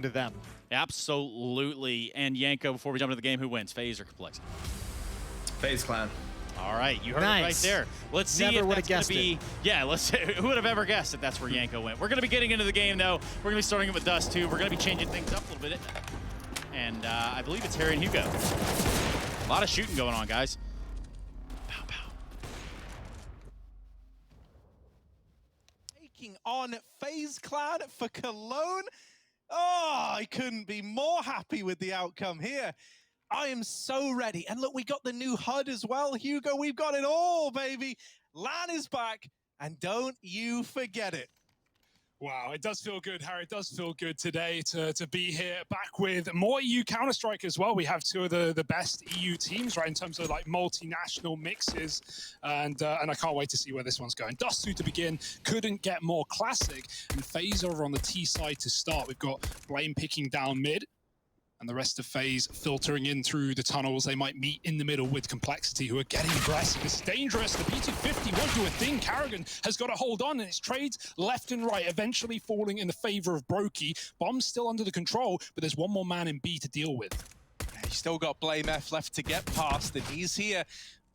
to them. Absolutely. And Yanko, before we jump into the game, who wins, FaZe or Complex? FaZe Clan. All right, you heard Nice. it right there. Let's see Never if would've that's going guessed to be... Yeah, let's see. Who would have ever guessed that that's where Yanko went? We're going to be getting into the game, though. We're going to be starting it with Dust2. We're going to be changing things up a little bit. And I believe it's Harry and Hugo. A lot of shooting going on, guys. Pow, pow. Taking on FaZe Clan for Cologne. Oh, I couldn't be more happy with the outcome here. I am so ready. And look, we got the new HUD as well, Hugo. We've got it all, baby. LAN is back, and don't you forget it. Wow, it does feel good, Harry. It does feel good today to be here, back with more EU Counter-Strike as well. We have two of the best EU teams, right, in terms of like multinational mixes, and I can't wait to see where this one's going. Dust2 to begin, couldn't get more classic, and FaZe over on the T side to start. We've got Blame picking down mid, and the rest of FaZe filtering in through the tunnels. They might meet in the middle with Complexity, who are getting aggressive. It's dangerous. The B250 won't do a thing. Karrigan has got to hold on, and it's trades left and right, eventually falling in the favor of Brokey. Bomb's still under the control, but there's one more man in B to deal with. He's still got Blame F left to get past, and he's here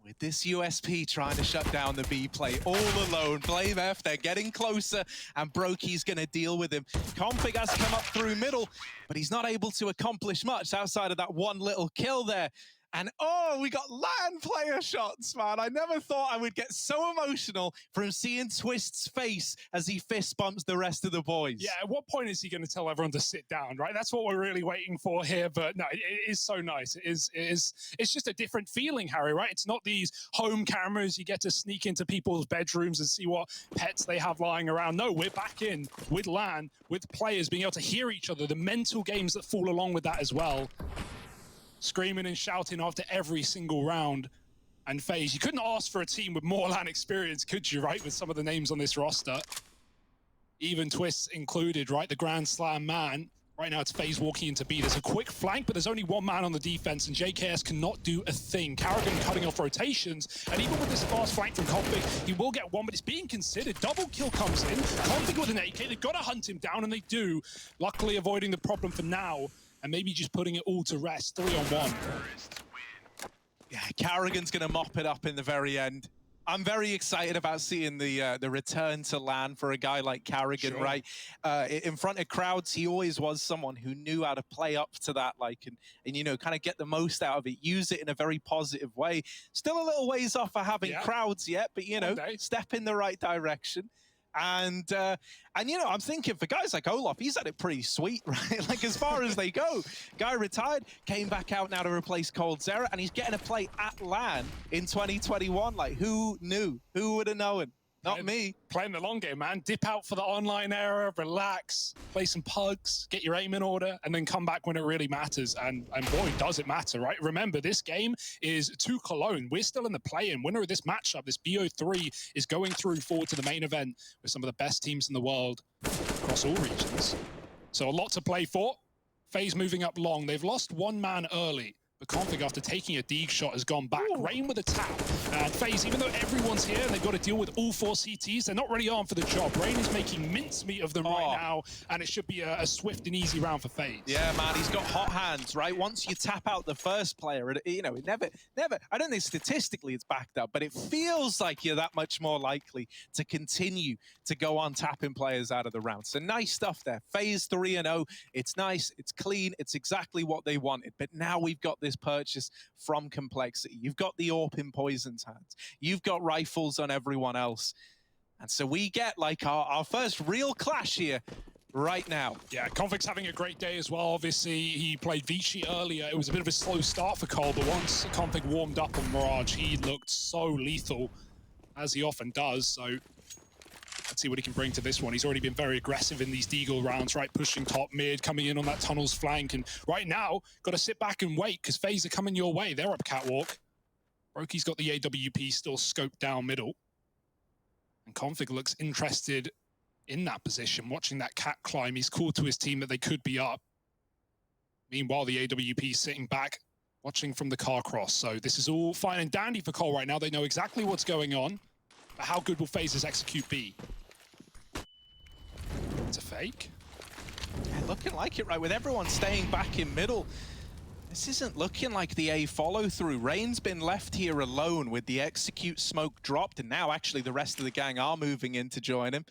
with this USP trying to shut down the B play all alone. Blame F, they're getting closer, and Brokey's going to deal with him. Config has come up through middle, but he's not able to accomplish much outside of that one little kill there. And oh, we got LAN player shots, man. I never thought I would get so emotional from seeing Twist's face as he fist bumps the rest of the boys. Yeah, at what point is he going to tell everyone to sit down, right? That's what we're really waiting for here. But no, it is so nice. It's just a different feeling, Harry, right? It's not these home cameras. You get to sneak into people's bedrooms and see what pets they have lying around. No, we're back in with LAN, with players being able to hear each other, the mental games that fall along with that as well. Screaming and shouting after every single round. And FaZe, you couldn't ask for a team with more LAN experience, could you, right? With some of the names on this roster. Even Twists included, right? The Grand Slam man. Right now it's FaZe walking into B. There's a quick flank, but there's only one man on the defense, and JKS cannot do a thing. Karrigan cutting off rotations, and even with this fast flank from Config, he will get one, but it's being considered. Double kill comes in. Config with an AK, they've got to hunt him down, and they do. Luckily avoiding the problem for now. And maybe just putting it all to rest, 3-on-1. Yeah, Karrigan's going to mop it up in the very end. I'm very excited about seeing the return to LAN for a guy like Karrigan, Sure. right? In front of crowds, he always was someone who knew how to play up to that, like, and you know, kind of get the most out of it, use it in a very positive way. Still a little ways off for having crowds yet, but, you know, step in the right direction. And you know, I'm thinking for guys like Olaf, he's had it pretty sweet, right? Like, as far as they go. Guy retired, came back out now to replace Cold Zera, and he's getting a play at LAN in 2021. Like, who knew? Who would have known? Not me. Playing the long game, man. Dip out for the online era, relax, play some pugs, get your aim in order, and then come back when it really matters. And boy, does it matter, right? Remember, this game is to Cologne. We're still in the play-in. Winner of this matchup, this BO3, is going through forward to the main event with some of the best teams in the world across all regions. So a lot to play for. FaZe moving up long. They've lost one man early. But Config, after taking a Deeg shot, has gone back. Rain with a tap. And FaZe, even though everyone's here and they've got to deal with all 4 CTs, they're not really armed for the job. Rain is making mincemeat of them right now, and it should be a swift and easy round for FaZe. Yeah, man, he's got hot hands, right? Once you tap out the first player, you know, it never, I don't think statistically it's backed up, but it feels like you're that much more likely to continue to go on tapping players out of the round. So nice stuff there. FaZe 3-0. It's nice, it's clean, it's exactly what they wanted. But now we've got this purchase from Complexity. You've got the AWP in Poison's hands. You've got rifles on everyone else. And so we get like our first real clash here right now. Yeah, Config's having a great day as well. Obviously, he played Vici earlier. It was a bit of a slow start for Cole, but once Config warmed up on Mirage, he looked so lethal, as he often does. So let's see what he can bring to this one. He's already been very aggressive in these Deagle rounds, right? Pushing top mid, coming in on that tunnel's flank. And right now, got to sit back and wait because FaZe are coming your way. They're up catwalk. Brokey's got the AWP still scoped down middle. And Config looks interested in that position, watching that cat climb. He's called to his team that they could be up. Meanwhile, the AWP sitting back, watching from the car cross. So this is all fine and dandy for Cole right now. They know exactly what's going on. But how good will FaZe execute B? It's a fake. Yeah, looking like it, right? With everyone staying back in middle, this isn't looking like the A follow-through. Rain's been left here alone with the execute smoke dropped, and now actually the rest of the gang are moving in to join him.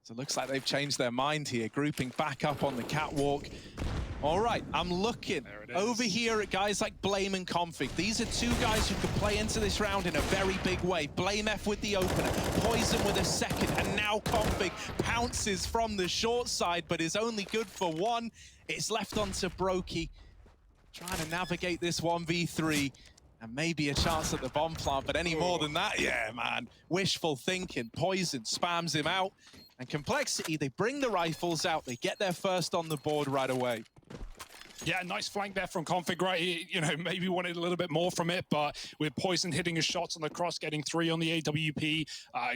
So it looks like they've changed their mind here, grouping back up on the catwalk. All right, I'm looking over here at guys like Blame and Config. These are two guys who could play into this round in a very big way. Blame F with the opener, Poison with a second, and now Config pounces from the short side, but is only good for one. It's left onto Brokey, trying to navigate this 1v3, and maybe a chance at the bomb plant, but any more than that, yeah, man. Wishful thinking. Poison spams him out, and Complexity, they bring the rifles out, they get their first on the board right away. Yeah, nice flank there from Config, right? He, maybe wanted a little bit more from it, but with Poison hitting his shots on the cross, getting 3 on the AWP,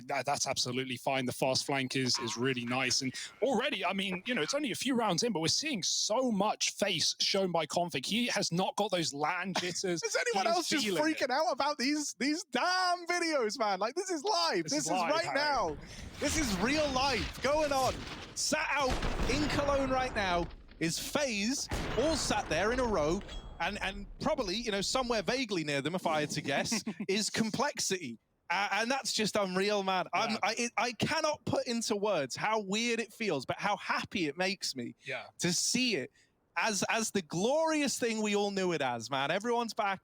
that's absolutely fine. The fast flank is really nice. And already, I mean, it's only a few rounds in, but we're seeing so much face shown by Config. He has not got those land jitters. Is anyone else just freaking out about these damn videos, man? Like, this is live. This is live, right Harry. Now. This is real life going on. Sat out in Cologne right now is FaZe, all sat there in a row, and probably, somewhere vaguely near them, if I had to guess, is Complexity. And that's just unreal, man. Yeah. I cannot put into words how weird it feels, but how happy it makes me to see it as the glorious thing we all knew it as, man. Everyone's back.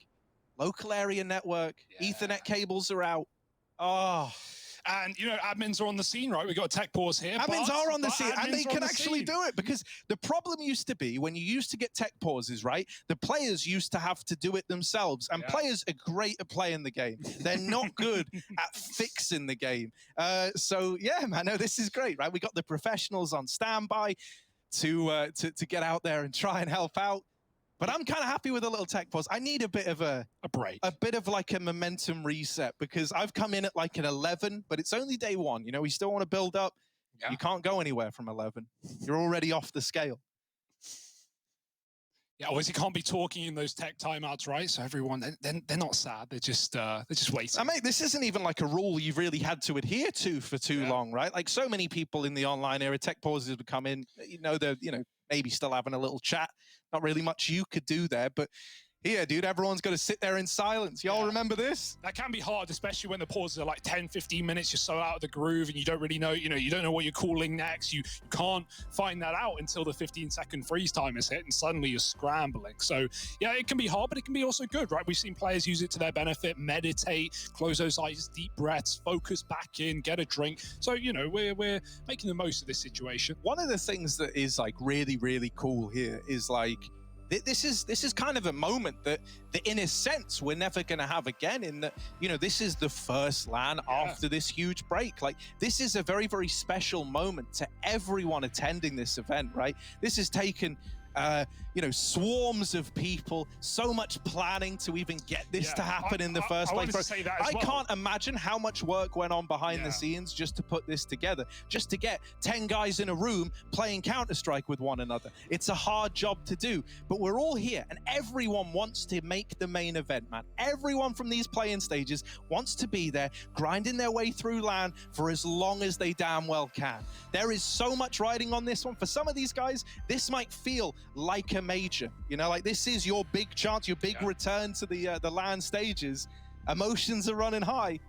Local area network. Ethernet cables are out. Oh. And, admins are on the scene, right? We've got a tech pause here. Admins are on the scene, and they can actually do it, because the problem used to be when you used to get tech pauses, right? The players used to have to do it themselves, and players are great at playing the game. They're not good at fixing the game. So, yeah, man, no, this is great, right? We got the professionals on standby to get out there and try and help out. But I'm kind of happy with a little tech pause. I need a bit of a break, a bit of like a momentum reset, because I've come in at like an 11, but it's only day one. We still want to build up. Yeah. You can't go anywhere from 11. You're already off the scale. Yeah, obviously can't be talking in those tech timeouts, right? So everyone, they're not sad. They're just waiting. Mate, this isn't even like a rule you've really had to adhere to for too long, right? Like so many people in the online era, tech pauses would come in. They're maybe still having a little chat. Not really much you could do there, but here, dude, everyone's got to sit there in silence. Y'all remember this? That can be hard, especially when the pauses are like 10, 15 minutes. You're so out of the groove and you don't really know, you don't know what you're calling next. You can't find that out until the 15-second freeze time is hit, and suddenly you're scrambling. So, yeah, it can be hard, but it can be also good, right? We've seen players use it to their benefit, meditate, close those eyes, deep breaths, focus back in, get a drink. So, we're making the most of this situation. One of the things that is like really, really cool here is like, this is kind of a moment that in a sense we're never going to have again, in that this is the first LAN after this huge break. Like, this is a very, very special moment to everyone attending this event, right? This has taken swarms of people, so much planning to even get this to happen in the first place. I can't imagine how much work went on behind the scenes just to put this together, just to get 10 guys in a room playing Counter-Strike with one another. It's a hard job to do, but we're all here, and everyone wants to make the main event, man. Everyone from these playing stages wants to be there, grinding their way through LAN for as long as they damn well can. There is so much riding on this one. For some of these guys, this might feel like a major, like this is your big chance, your big return to the LAN stages. Emotions are running high,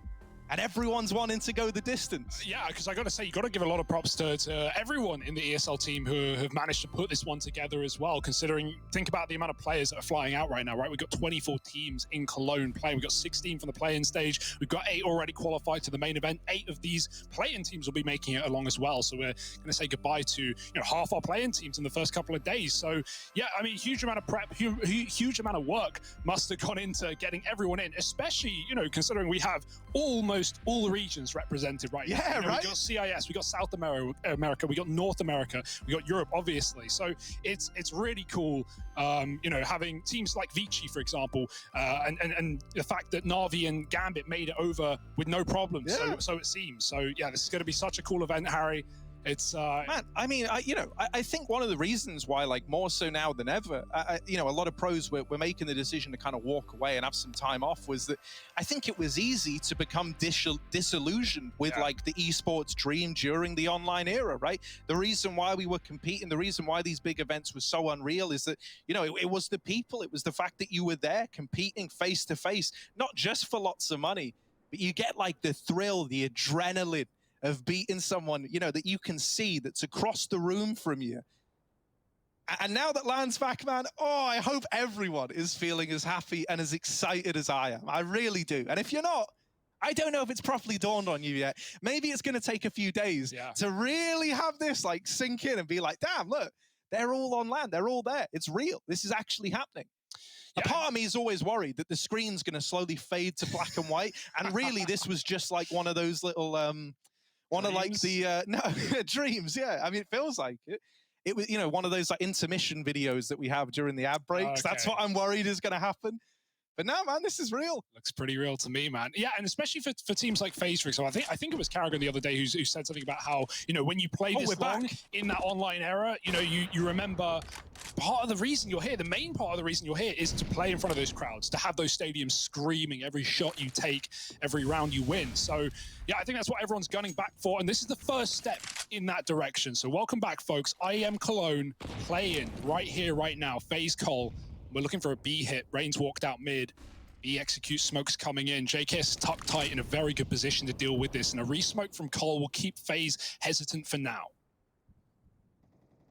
and everyone's wanting to go the distance. Yeah, because I got to say, you got to give a lot of props to everyone in the ESL team who have managed to put this one together as well, considering, think about the amount of players that are flying out right now, right? We've got 24 teams in Cologne playing. We've got 16 from the play-in stage. We've got 8 already qualified to the main event. 8 of these play-in teams will be making it along as well. So we're going to say goodbye to half our play-in teams in the first couple of days. So yeah, I mean, huge amount of prep, huge amount of work must have gone into getting everyone in, especially, considering we have almost all the regions represented right now. Right? We got CIS, we got South America, we got North America, we got Europe, obviously. So it's really cool, having teams like Vici, for example, and the fact that Na'Vi and Gambit made it over with no problems. So it seems. So yeah, this is going to be such a cool event, Harry. It's Man, I mean, I think one of the reasons why, like, more so now than ever, a lot of pros were making the decision to kind of walk away and have some time off was that I think it was easy to become disillusioned with, like, the esports dream during the online era, right? The reason why we were competing, the reason why these big events were so unreal is that, it was the people, it was the fact that you were there competing face to face, not just for lots of money, but you get, like, the thrill, the adrenaline of beating someone, that you can see that's across the room from you. And now that LAN's back, man, I hope everyone is feeling as happy and as excited as I am. I really do. And if you're not, I don't know if it's properly dawned on you yet. Maybe it's going to take a few days to really have this like sink in and be like, damn, look, they're all on LAN. They're all there. It's real. This is actually happening. A part of me is always worried that the screen's going to slowly fade to black and white. And really, this was just like one of those little... one of like the dreams, I mean, it feels like it. It was, one of those like intermission videos that we have during the ad breaks. That's what I'm worried is going to happen. But no, man, this is real. Looks pretty real to me, man. Yeah, and especially for teams like FaZe, for example. I think it was Carragher the other day who said something about how, when you play this long in that online era, you remember part of the reason you're here, the main part of the reason you're here is to play in front of those crowds, to have those stadiums screaming every shot you take, every round you win. So, yeah, I think that's what everyone's gunning back for, and this is the first step in that direction. So welcome back, folks. IEM Cologne playing right here, right now. FaZe Cole. We're looking for a B hit. Reigns walked out mid. B executes, smoke's coming in. JKS tucked tight in a very good position to deal with this, and a re-smoke from Cole will keep FaZe hesitant for now.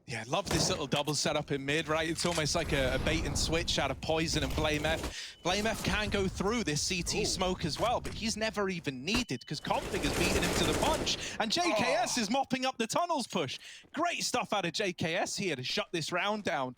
Yeah, I love this little double setup in mid, right? It's almost like a bait and switch out of Poison and BlameF. BlameF can go through this CT smoke as well, but he's never even needed because Config has beaten him to the punch, and JKS is mopping up the tunnels push. Great stuff out of JKS here to shut this round down.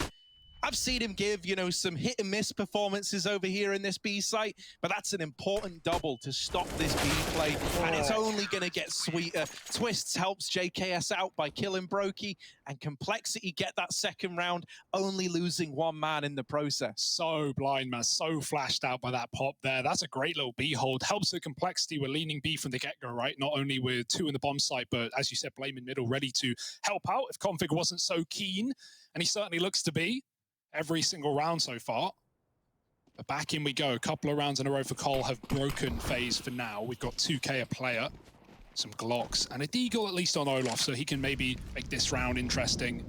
I've seen him give, some hit and miss performances over here in this B site, but that's an important double to stop this B play, and it's only going to get sweeter. Twists helps JKS out by killing Brokey, and Complexity get that second round, only losing one man in the process. So blind, man. So flashed out by that pop there. That's a great little B hold. Helps the Complexity. We're leaning B from the get-go, right? Not only with 2 in the bomb site, but as you said, Blame in middle, ready to help out if Config wasn't so keen, and he certainly looks to be. Every single round so far. But back in we go. A couple of rounds in a row for Cole have broken FaZe for now. We've got 2K a player, some Glocks, and a Deagle at least on Olaf, so he can maybe make this round interesting.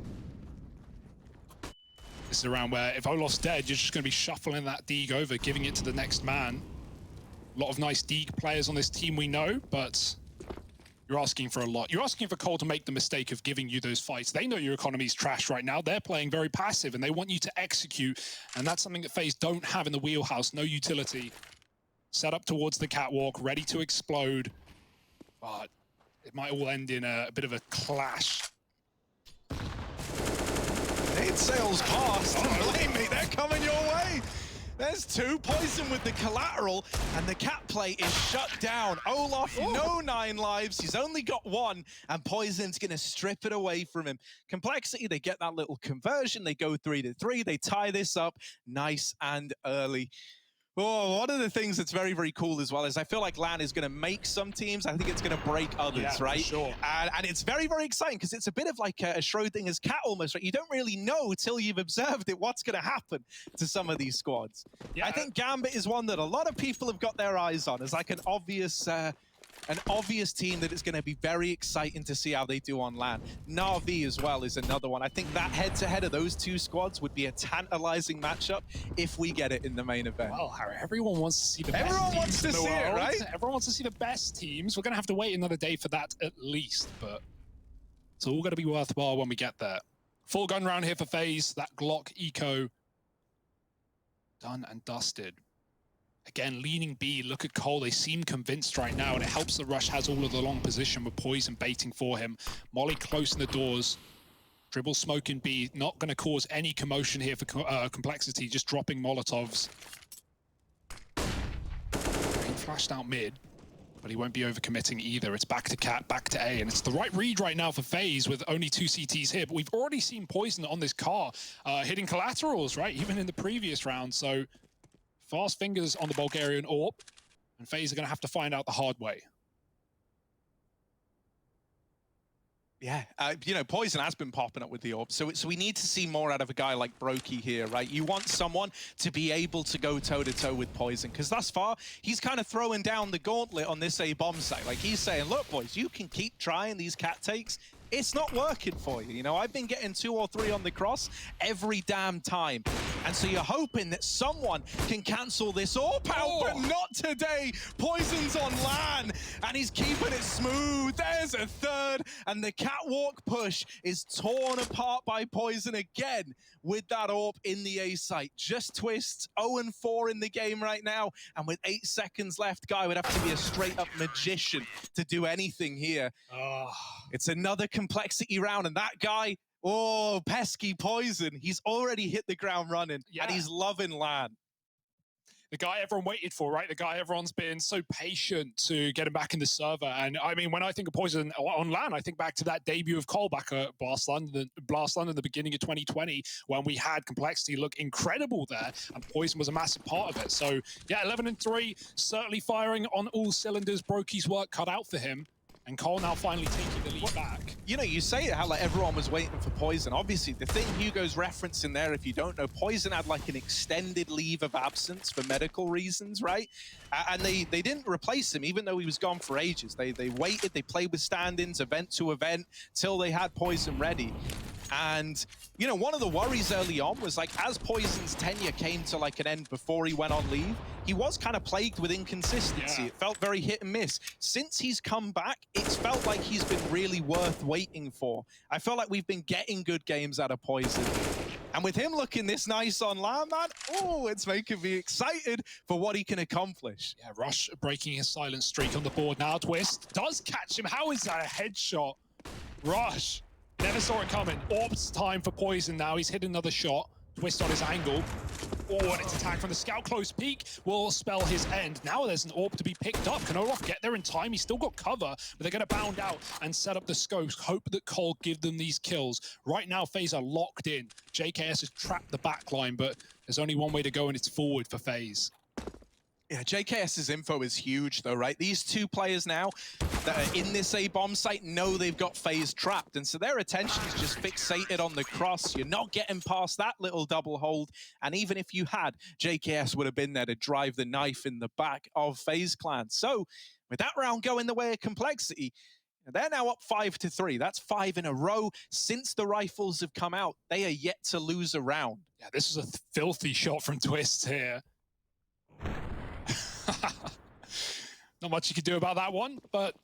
This is a round where if Olaf's dead, you're just going to be shuffling that Deag over, giving it to the next man. A lot of nice Deag players on this team we know, but you're asking for a lot. You're asking for Cole to make the mistake of giving you those fights. They know your economy's trash right now. They're playing very passive, and they want you to execute, and that's something that FaZe don't have in the wheelhouse. No utility. Set up towards the catwalk, ready to explode, but it might all end in a bit of a clash. It sails past. Blame me, they're coming your way. There's 2. Poison with the collateral, and the cat play is shut down. Olaf, no 9 lives. He's only got 1, and Poison's going to strip it away from him. Complexity, they get that little conversion. They go 3-3. They tie this up nice and early. One of the things that's very, very cool as well is I feel like LAN is going to make some teams. I think it's going to break others, right? Sure. And it's very, very exciting because it's a bit of like a Schrodinger's cat almost, right? You don't really know till you've observed it what's going to happen to some of these squads. Yeah. I think Gambit is one that a lot of people have got their eyes on as like an obvious team that is going to be very exciting to see how they do on LAN. Na'Vi as well is another one. I think that head-to-head of those 2 squads would be a tantalizing matchup if we get it in the main event. Well, Harry, everyone wants to see the best teams. Everyone wants to see it, right? Everyone wants to see the best teams. We're going to have to wait another day for that at least, but it's all going to be worthwhile when we get there. Full gun round here for FaZe. That Glock Eco done and dusted. Again, leaning B, look at Cole, they seem convinced right now, and it helps the Rush has all of the long position with Poison baiting for him. Molly close in the doors, dribble smoke in B, not going to cause any commotion here for Complexity, just dropping Molotovs. Rain flashed out mid, but he won't be overcommitting either. It's back to Cat, back to A, and it's the right read right now for FaZe with only 2 CTs here, but we've already seen Poison on this car hitting collaterals, right, even in the previous round, so fast fingers on the Bulgarian AWP, and FaZe are going to have to find out the hard way. Yeah, you know, Poison has been popping up with the AWP, so we need to see more out of a guy like Brokey here, right? You want someone to be able to go toe-to-toe with Poison, because thus far, he's kind of throwing down the gauntlet on this A-bomb site. Like, he's saying, look, boys, you can keep trying these cat takes. It's not working for you. You know, I've been getting 2 or 3 on the cross every damn time. And so you're hoping that someone can cancel this AWP out, but not today. Poison's on LAN, and he's keeping it smooth. There's a third, and the catwalk push is torn apart by Poison again with that AWP in the A site. Just twists, 0-4 in the game right now, and with 8 seconds left, guy would have to be a straight-up magician to do anything here. It's another complexity round, and that guy, oh, pesky Poison, he's already hit the ground running, and he's loving LAN. The guy everyone waited for, right? The guy everyone's been so patient to get him back in the server. And I mean, when I think of Poison on LAN, I think back to that debut of Cole back at Blast London, the beginning of 2020, when we had Complexity look incredible there, and Poison was a massive part of it. So yeah, 11-3, certainly firing on all cylinders. Brokey's work cut out for him. And Cole now finally taking the lead back. You know, you say how like everyone was waiting for Poison. Obviously, the thing Hugo's referencing there, if you don't know, Poison had like an extended leave of absence for medical reasons, right? And they didn't replace him, even though he was gone for ages. They waited, they played with stand-ins, event to event, till they had Poison ready. And, you know, one of the worries early on was like, as Poison's tenure came to like an end before he went on leave, he was kind of plagued with inconsistency. Yeah. It felt very hit and miss. Since he's come back, it's felt like he's been really worth waiting for. I feel like we've been getting good games out of Poison. And with him looking this nice on LAN, man, oh, it's making me excited for what he can accomplish. Yeah, Rush breaking his silent streak on the board now. Twist does catch him. How is that a headshot? Rush. Never saw it coming. AWP's time for Poison now. He's hit another shot. Twist on his angle. Oh, and it's attack from the scout. Close peek will spell his end. Now there's an AWP to be picked up. Can Olaf get there in time? He's still got cover, but they're going to bound out and set up the scopes. Hope that Cole give them these kills. Right now, FaZe are locked in. JKS has trapped the back line, but there's only one way to go, and it's forward for FaZe. Yeah, JKS's info is huge, though, right? These 2 players now that are in this A-bomb site know they've got FaZe trapped, and so their attention is just fixated on the cross. You're not getting past that little double hold, and even if you had, JKS would have been there to drive the knife in the back of FaZe Clan. So, with that round going the way of Complexity, they're now up 5-3. That's 5 in a row. Since the rifles have come out, they are yet to lose a round. Yeah, this is a filthy shot from Twist here. Not much you can do about that one, but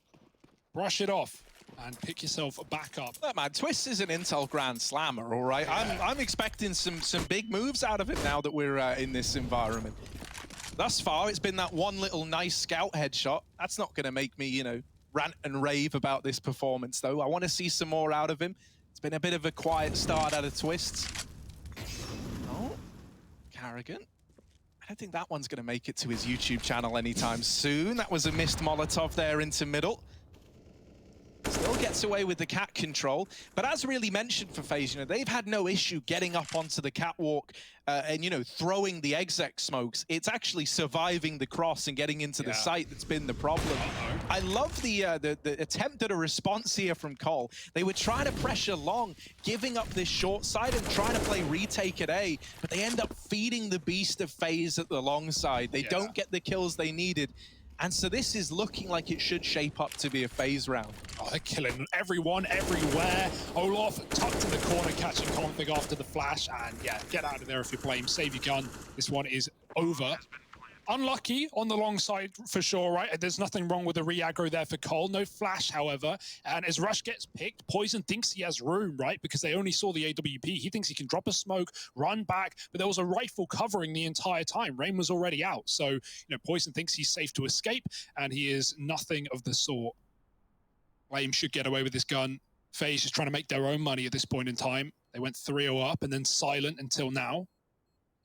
brush it off and pick yourself back up. Look, man, Twist is an Intel Grand Slammer, all right? Yeah. I'm expecting some big moves out of it now that we're in this environment. Thus far, it's been that one little nice scout headshot. That's not going to make me, you know, rant and rave about this performance, though. I want to see some more out of him. It's been a bit of a quiet start out of Twist. Oh, Carrigan. I don't think that one's going to make it to his YouTube channel anytime soon. That was a missed Molotov there into middle. Still gets away with the cat control. But as really mentioned for FaZe, you know, they've had no issue getting up onto the catwalk and, you know, throwing the exec smokes. It's actually surviving the cross and getting into the site that's been the problem. I love the attempt at a response here from Cole. They were trying to pressure long, giving up this short side and trying to play retake at A, but they end up feeding the beast of FaZe at the long side. They don't get the kills they needed. And so this is looking like it should shape up to be a FaZe round. Oh, they're killing everyone, everywhere. Olaf tucked in the corner, catching Config after the flash. And yeah, get out of there if you're playing. Save your gun. This one is over. Unlucky on the long side for sure, right? There's nothing wrong with the re-aggro there for Cole. No flash, however. And as Rush gets picked, Poison thinks he has room, right? Because they only saw the AWP. He thinks he can drop a smoke, run back, but there was a rifle covering the entire time. Rain was already out. So, you know, Poison thinks he's safe to escape, and he is nothing of the sort. Flame should get away with this gun. FaZe is trying to make their own money at this point in time. They went 3-0 up and then silent until now.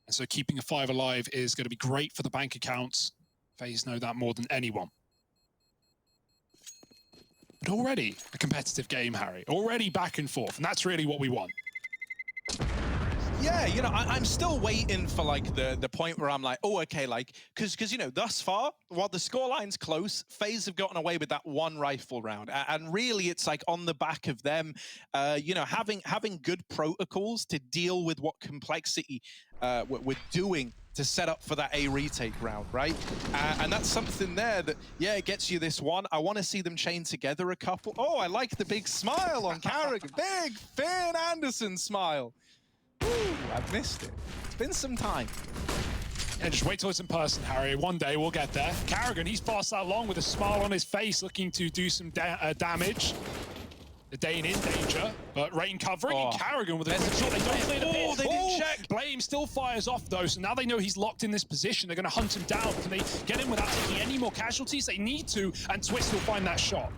And so keeping a 5 alive is going to be great for the bank accounts. FaZe know that more than anyone. But already a competitive game, Harry. Already back and forth, and that's really what we want. Yeah, you know, I'm still waiting for like the point where I'm like, oh, okay, like, because you know, thus far, while the scoreline's close, FaZe have gotten away with that one rifle round, and really, it's like on the back of them, you know, having good protocols to deal with what complexity we're doing to set up for that A retake round, right? And that's something there that, yeah, it gets you this one. I want to see them chain together a couple. Oh, I like the big smile on Carragher. Big Finn Anderson smile. Ooh, I've missed it. It's been some time. And just wait till it's in person, Harry. One day we'll get there. Carragher, he's passed that long with a smile on his face, looking to do some damage. The Dane in danger, but Rain covering, and Carragher with a good shot. They don't clear the pit. They didn't check. Blame still fires off, though, so now they know he's locked in this position. They're going to hunt him down. Can they get him without taking any more casualties? They need to, and Twist will find that shot.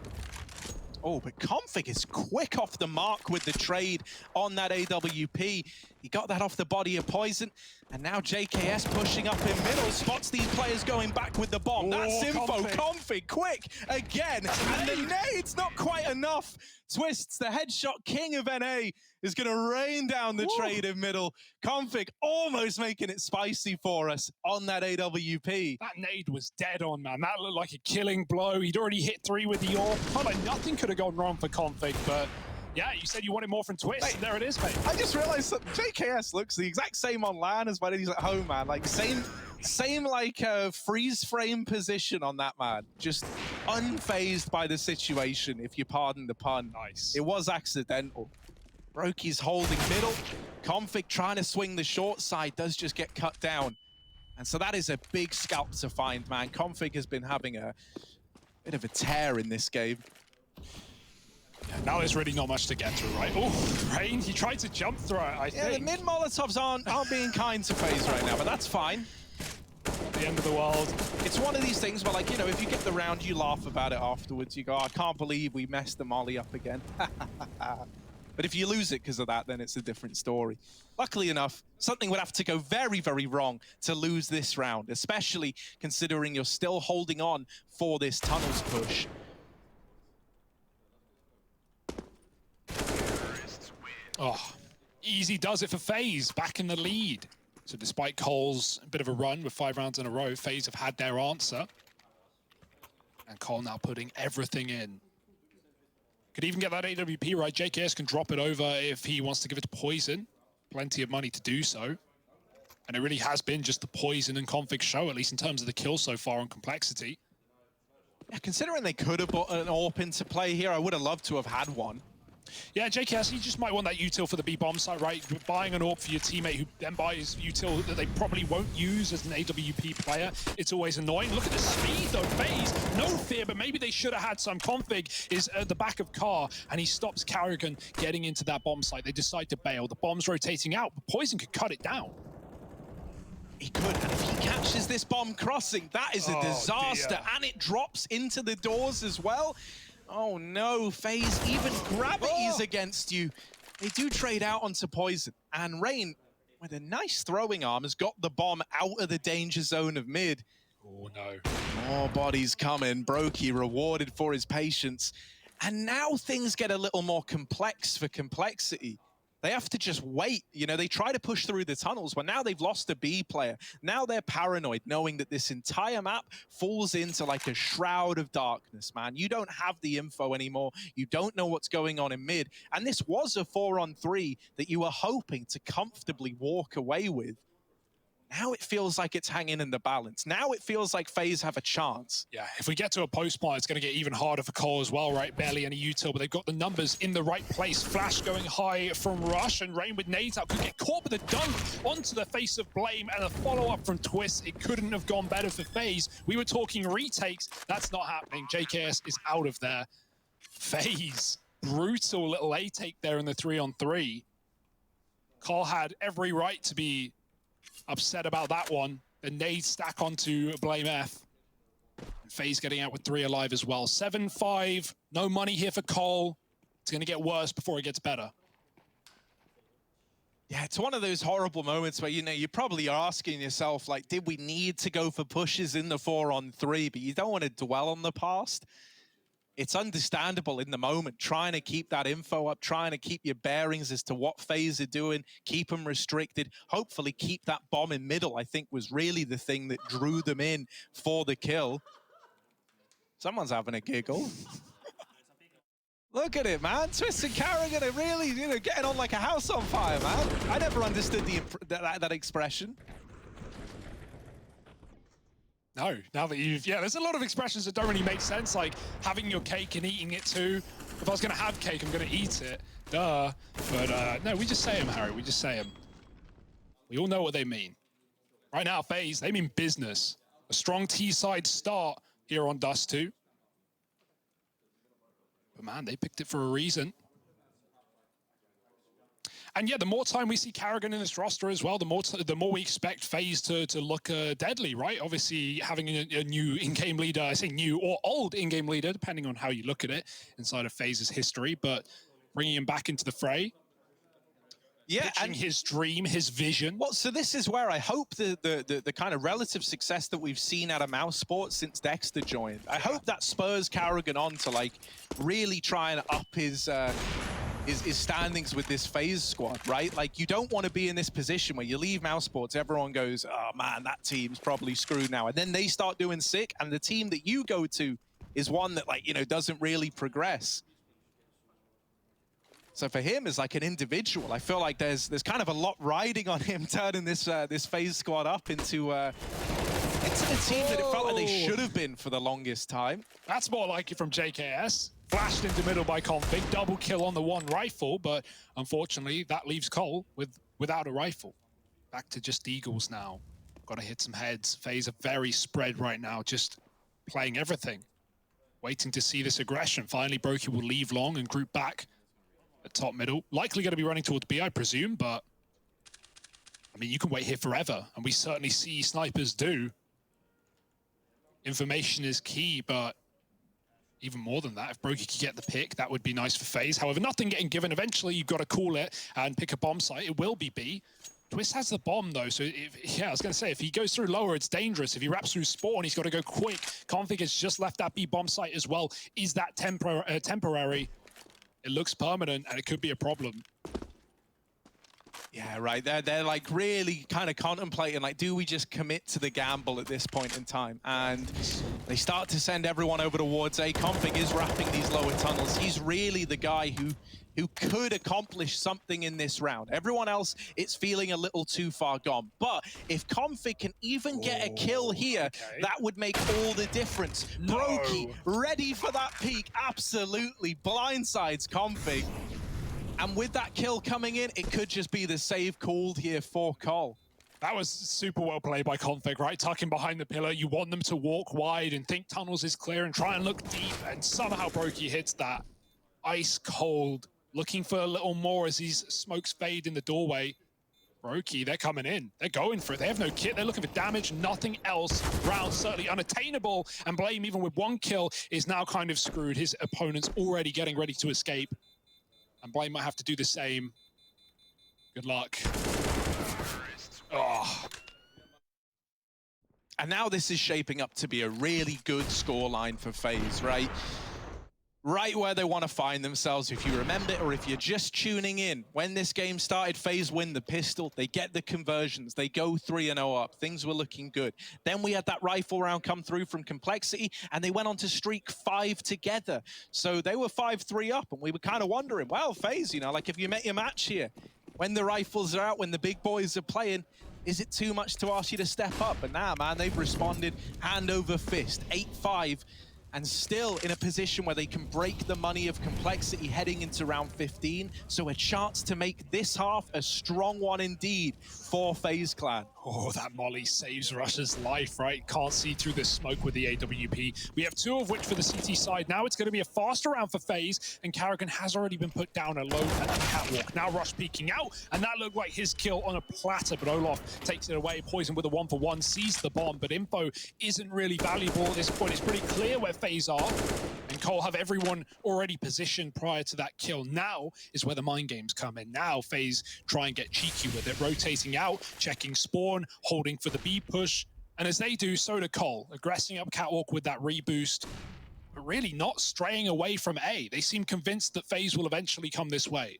Oh, but Config is quick off the mark with the trade on that AWP. He got that off the body of Poison, and now JKS pushing up in middle, spots these players going back with the bomb. That's info. Config, quick, again, and the nade's not quite enough. Twists, the headshot king of NA, is going to rain down the trade in middle. Config almost making it spicy for us on that AWP. That nade was dead on, man. That looked like a killing blow. He'd already hit 3 with the AWP. Felt like nothing could have gone wrong for Config, but yeah, you said you wanted more from Twist, Mate, and there it is, mate. I just realized that JKS looks the exact same on LAN as when he's at home, man. Like, same like freeze frame position on that man. Just unfazed by the situation, if you pardon the pun. Nice. It was accidental. Brokey's holding middle. Config trying to swing the short side, does just get cut down. And so that is a big scalp to find, man. Config has been having a bit of a tear in this game. Yeah, now there's really not much to get through, right? Oh, Rain, he tried to jump through it, I think. The mid Molotovs aren't being kind to FaZe right now, but that's fine. The end of the world. It's one of these things where, like, you know, if you get the round, you laugh about it afterwards. You go, oh, I can't believe we messed the molly up again. But if you lose it because of that, then it's a different story. Luckily enough, something would have to go very, very wrong to lose this round, especially considering you're still holding on for this tunnels push. Oh, easy does it for FaZe, back in the lead. So despite Cole's bit of a run with 5 rounds in a row, FaZe have had their answer. And Cole now putting everything in. Could even get that AWP right. JKS can drop it over if he wants to give it to Poison. Plenty of money to do so. And it really has been just the Poison and Config show, at least in terms of the kills so far on complexity. Yeah, considering they could have put an AWP into play here, I would have loved to have had one. Yeah, JKS, you just might want that util for the B-bomb site, right? Buying an AWP for your teammate who then buys util that they probably won't use as an AWP player. It's always annoying. Look at the speed, though. FaZe, no fear, but maybe they should have had some. Config is at the back of Car, and he stops Carragher getting into that bomb site. They decide to bail. The bomb's rotating out, but Poison could cut it down. He could, and if he catches this bomb crossing, that is a disaster. Dear. And it drops into the doors as well. Oh no, FaZe, even gravity is against you. They do trade out onto Poison. And Rain, with a nice throwing arm, has got the bomb out of the danger zone of mid. Oh no. More bodies coming. Brokey rewarded for his patience. And now things get a little more complex for complexity. They have to just wait. You know, they try to push through the tunnels, but now they've lost a B player. Now they're paranoid, knowing that this entire map falls into like a shroud of darkness, man. You don't have the info anymore. You don't know what's going on in mid. And this was a 4-on-3 that you were hoping to comfortably walk away with. Now it feels like it's hanging in the balance. Now it feels like FaZe have a chance. Yeah, if we get to a post-plant, it's going to get even harder for Cole as well, right? Barely any util, but they've got the numbers in the right place. Flash going high from Rush, and Rain with nades out could get caught with a dunk onto the face of Blame, and a follow-up from Twist. It couldn't have gone better for FaZe. We were talking retakes. That's not happening. JKS is out of there. FaZe, brutal little A-take there in the 3-on-3. Cole had every right to be upset about that one. The nade stack onto Blame F. And FaZe getting out with 3 alive as well. 7-5, no money here for Cole. It's going to get worse before it gets better. Yeah, it's one of those horrible moments where, you know, you probably are asking yourself, like, did we need to go for pushes in the 4-on-3? But you don't want to dwell on the past. it's understandable in the moment, trying to keep that info up, trying to keep your bearings as to what FaZe are doing, keep them restricted, hopefully keep that bomb in middle, I think was really the thing that drew them in for the kill. Someone's having a giggle. Look at it, man. Twist and Carrigan are really, getting on like a house on fire, man. I never understood that expression. No, now that you've... Yeah, there's a lot of expressions that don't really make sense, like having your cake and eating it too. If I was going to have cake, I'm going to eat it. Duh. But no, we just say them, Harry. We just say them. We all know what they mean. Right now, FaZe, they mean business. A strong T-side start here on Dust2. But man, they picked it for a reason. And yeah, the more time we see Carrigan in this roster as well, the more we expect FaZe to look deadly, right? Obviously, having a new in-game leader, I say new or old in-game leader, depending on how you look at it, inside of FaZe's history, but bringing him back into the fray. Yeah, and his dream, his vision. Well, so this is where I hope the kind of relative success that we've seen out of Mouse Sports since Dexter joined, I hope that spurs Carrigan on to like really try and up his standings with this FaZe squad, right? Like, you don't want to be in this position where you leave Mouse Sports, everyone goes, oh man, that team's probably screwed now. And then they start doing sick, and the team that you go to is one that, like, doesn't really progress. So for him as like an individual, I feel like there's kind of a lot riding on him turning this this FaZe squad up into the team that it felt like they should have been for the longest time. That's more like it from JKS. Flashed into middle by Config, double kill on the one rifle, but unfortunately that leaves Cole without a rifle. Back to just Eagles now. Got to hit some heads. FaZe are very spread right now, just playing everything. Waiting to see this aggression. Finally, Brokey will leave long and group back at top middle. Likely going to be running towards B, I presume, but I mean, you can wait here forever, and we certainly see snipers do. Information is key, but even more than that, if Brokey could get the pick, that would be nice for FaZe. However, nothing getting given. Eventually, you've got to call it and pick a bomb site. It will be B. Twist has the bomb, though, so yeah, I was going to say, if he goes through lower, it's dangerous. If he wraps through spawn, he's got to go quick. Config has just left that B bomb site as well. Is that temporary? It looks permanent, and it could be a problem. Yeah, right. They're like really kind of contemplating, like, do we just commit to the gamble at this point in time? And they start to send everyone over towards A. Config is wrapping these lower tunnels. He's really the guy who could accomplish something in this round. Everyone else, it's feeling a little too far gone. But if Config can even get a kill here, that would make all the difference. No. Brokey, ready for that peak, absolutely blindsides Config. And with that kill coming in, it could just be the save called here for Cole. That was super well played by Config, right? Tucking behind the pillar. You want them to walk wide and think tunnels is clear and try and look deep. And somehow Brokey hits that. Ice cold. Looking for a little more as these smokes fade in the doorway. Brokey, they're coming in. They're going for it. They have no kit. They're looking for damage, nothing else. Round certainly unattainable. And Blame, even with one kill, is now kind of screwed. His opponent's already getting ready to escape. And Blame might have to do the same. Good luck. Oh. And now this is shaping up to be a really good scoreline for FaZe, right? Right where they want to find themselves. If you remember it, or if you're just tuning in, when this game started, FaZe win the pistol, they get the conversions, they go 3-0 up, things were looking good. Then we had that rifle round come through from Complexity, and they went on to streak 5 together. So they were 5-3 up, and we were kind of wondering, well, FaZe, like, if you met your match here, when the rifles are out, when the big boys are playing, is it too much to ask you to step up? But now, man, they've responded hand over fist, 8-5. And still in a position where they can break the money of Complexity heading into round 15. So a chance to make this half a strong one indeed for FaZe Clan. Oh, that molly saves Rush's life, right? Can't see through the smoke with the AWP. We have 2 of which for the CT side. Now it's going to be a faster round for FaZe, and Carrigan has already been put down alone at the catwalk. Now Rush peeking out, and that looked like his kill on a platter, but Olaf takes it away. Poison with a 1-for-1, sees the bomb, but info isn't really valuable at this point. It's pretty clear where FaZe are, and Cole have everyone already positioned prior to that kill. Now is where the mind games come in. Now FaZe try and get cheeky with it, rotating out, checking spawn, holding for the B push, and as they do, so do Cole, aggressing up catwalk with that reboost. But really not straying away from A. They seem convinced that FaZe will eventually come this way.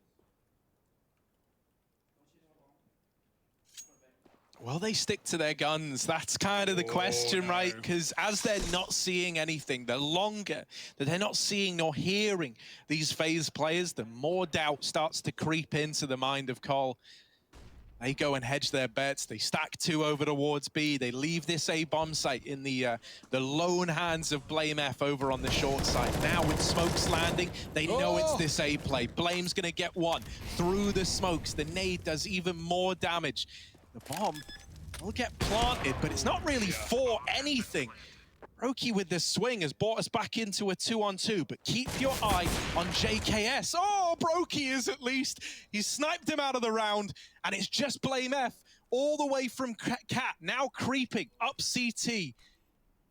Will they stick to their guns? That's kind of the question, no. right? Because as they're not seeing anything, the longer that they're not seeing nor hearing these FaZe players, the more doubt starts to creep into the mind of Cole. They go and hedge their bets. They stack 2 over towards B. They leave this A bomb site in the lone hands of Blame F over on the short side. Now with smokes landing, they know it's this A play. Blame's gonna get 1 through the smokes. The nade does even more damage. The bomb will get planted, but it's not really for anything. Roki with the swing has brought us back into a 2-on-2, but keep your eye on JKS. Oh, Brokey is at least. He's sniped him out of the round, and it's just Blame F all the way from Cat, now creeping up CT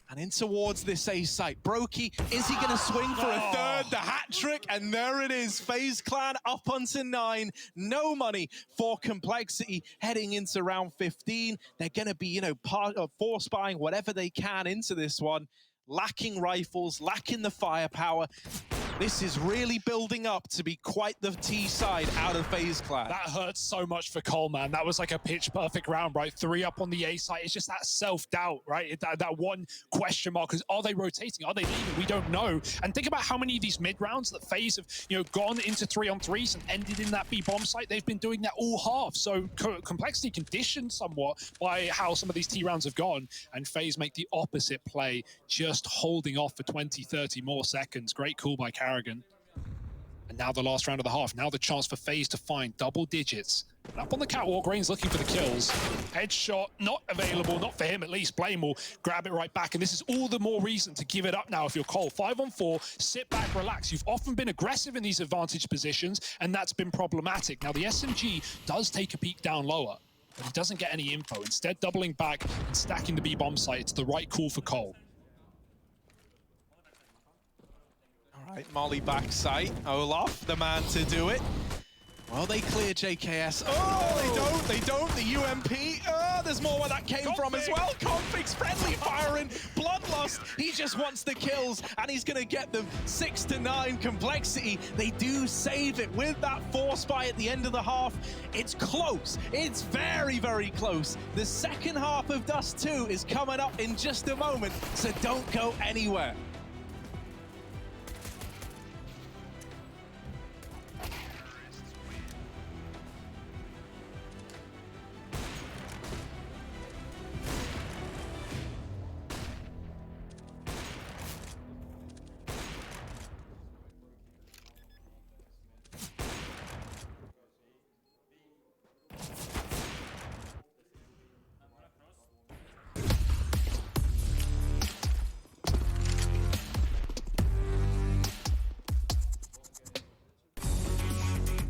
and in towards this A site. Brokey, is he going to swing for a third? The hat trick, and there it is. FaZe Clan up onto 9. No money for Complexity heading into round 15. They're going to be, you know, part of force buying whatever they can into this one. Lacking rifles, lacking the firepower. This is really building up to be quite the T side out of FaZe Clan. That hurts so much for Cole, man. That was like a pitch perfect round, right? 3 up on the A side. It's just that self-doubt, right? That one question mark is, are they rotating? Are they leaving? We don't know. And think about how many of these mid rounds that FaZe have, you know, gone into 3-on-3s and ended in that B bomb site. They've been doing that all half. So Complexity conditioned somewhat by how some of these T rounds have gone, and FaZe make the opposite play, just holding off for 20, 30 more seconds. Great call by Carrigan. And now the last round of the half. Now the chance for FaZe to find double digits. And up on the catwalk, Rain's looking for the kills. Headshot not available, not for him at least. Blame will grab it right back. And this is all the more reason to give it up now if you're Cole. 5-on-4, sit back, relax. You've often been aggressive in these advantage positions, and that's been problematic. Now the SMG does take a peek down lower, but he doesn't get any info. Instead, doubling back and stacking the B bomb site. It's the right call for Cole. Right, Molly back sight. Olaf, the man to do it. Well, they clear JKS. Oh, they don't. The UMP. Oh, there's more where that came from as well. Config's friendly firing. Bloodlust. He just wants the kills, and he's going to get them 6-9. Complexity. They do save it with that force buy at the end of the half. It's close. It's very, very close. The second half of Dust2 is coming up in just a moment, so don't go anywhere.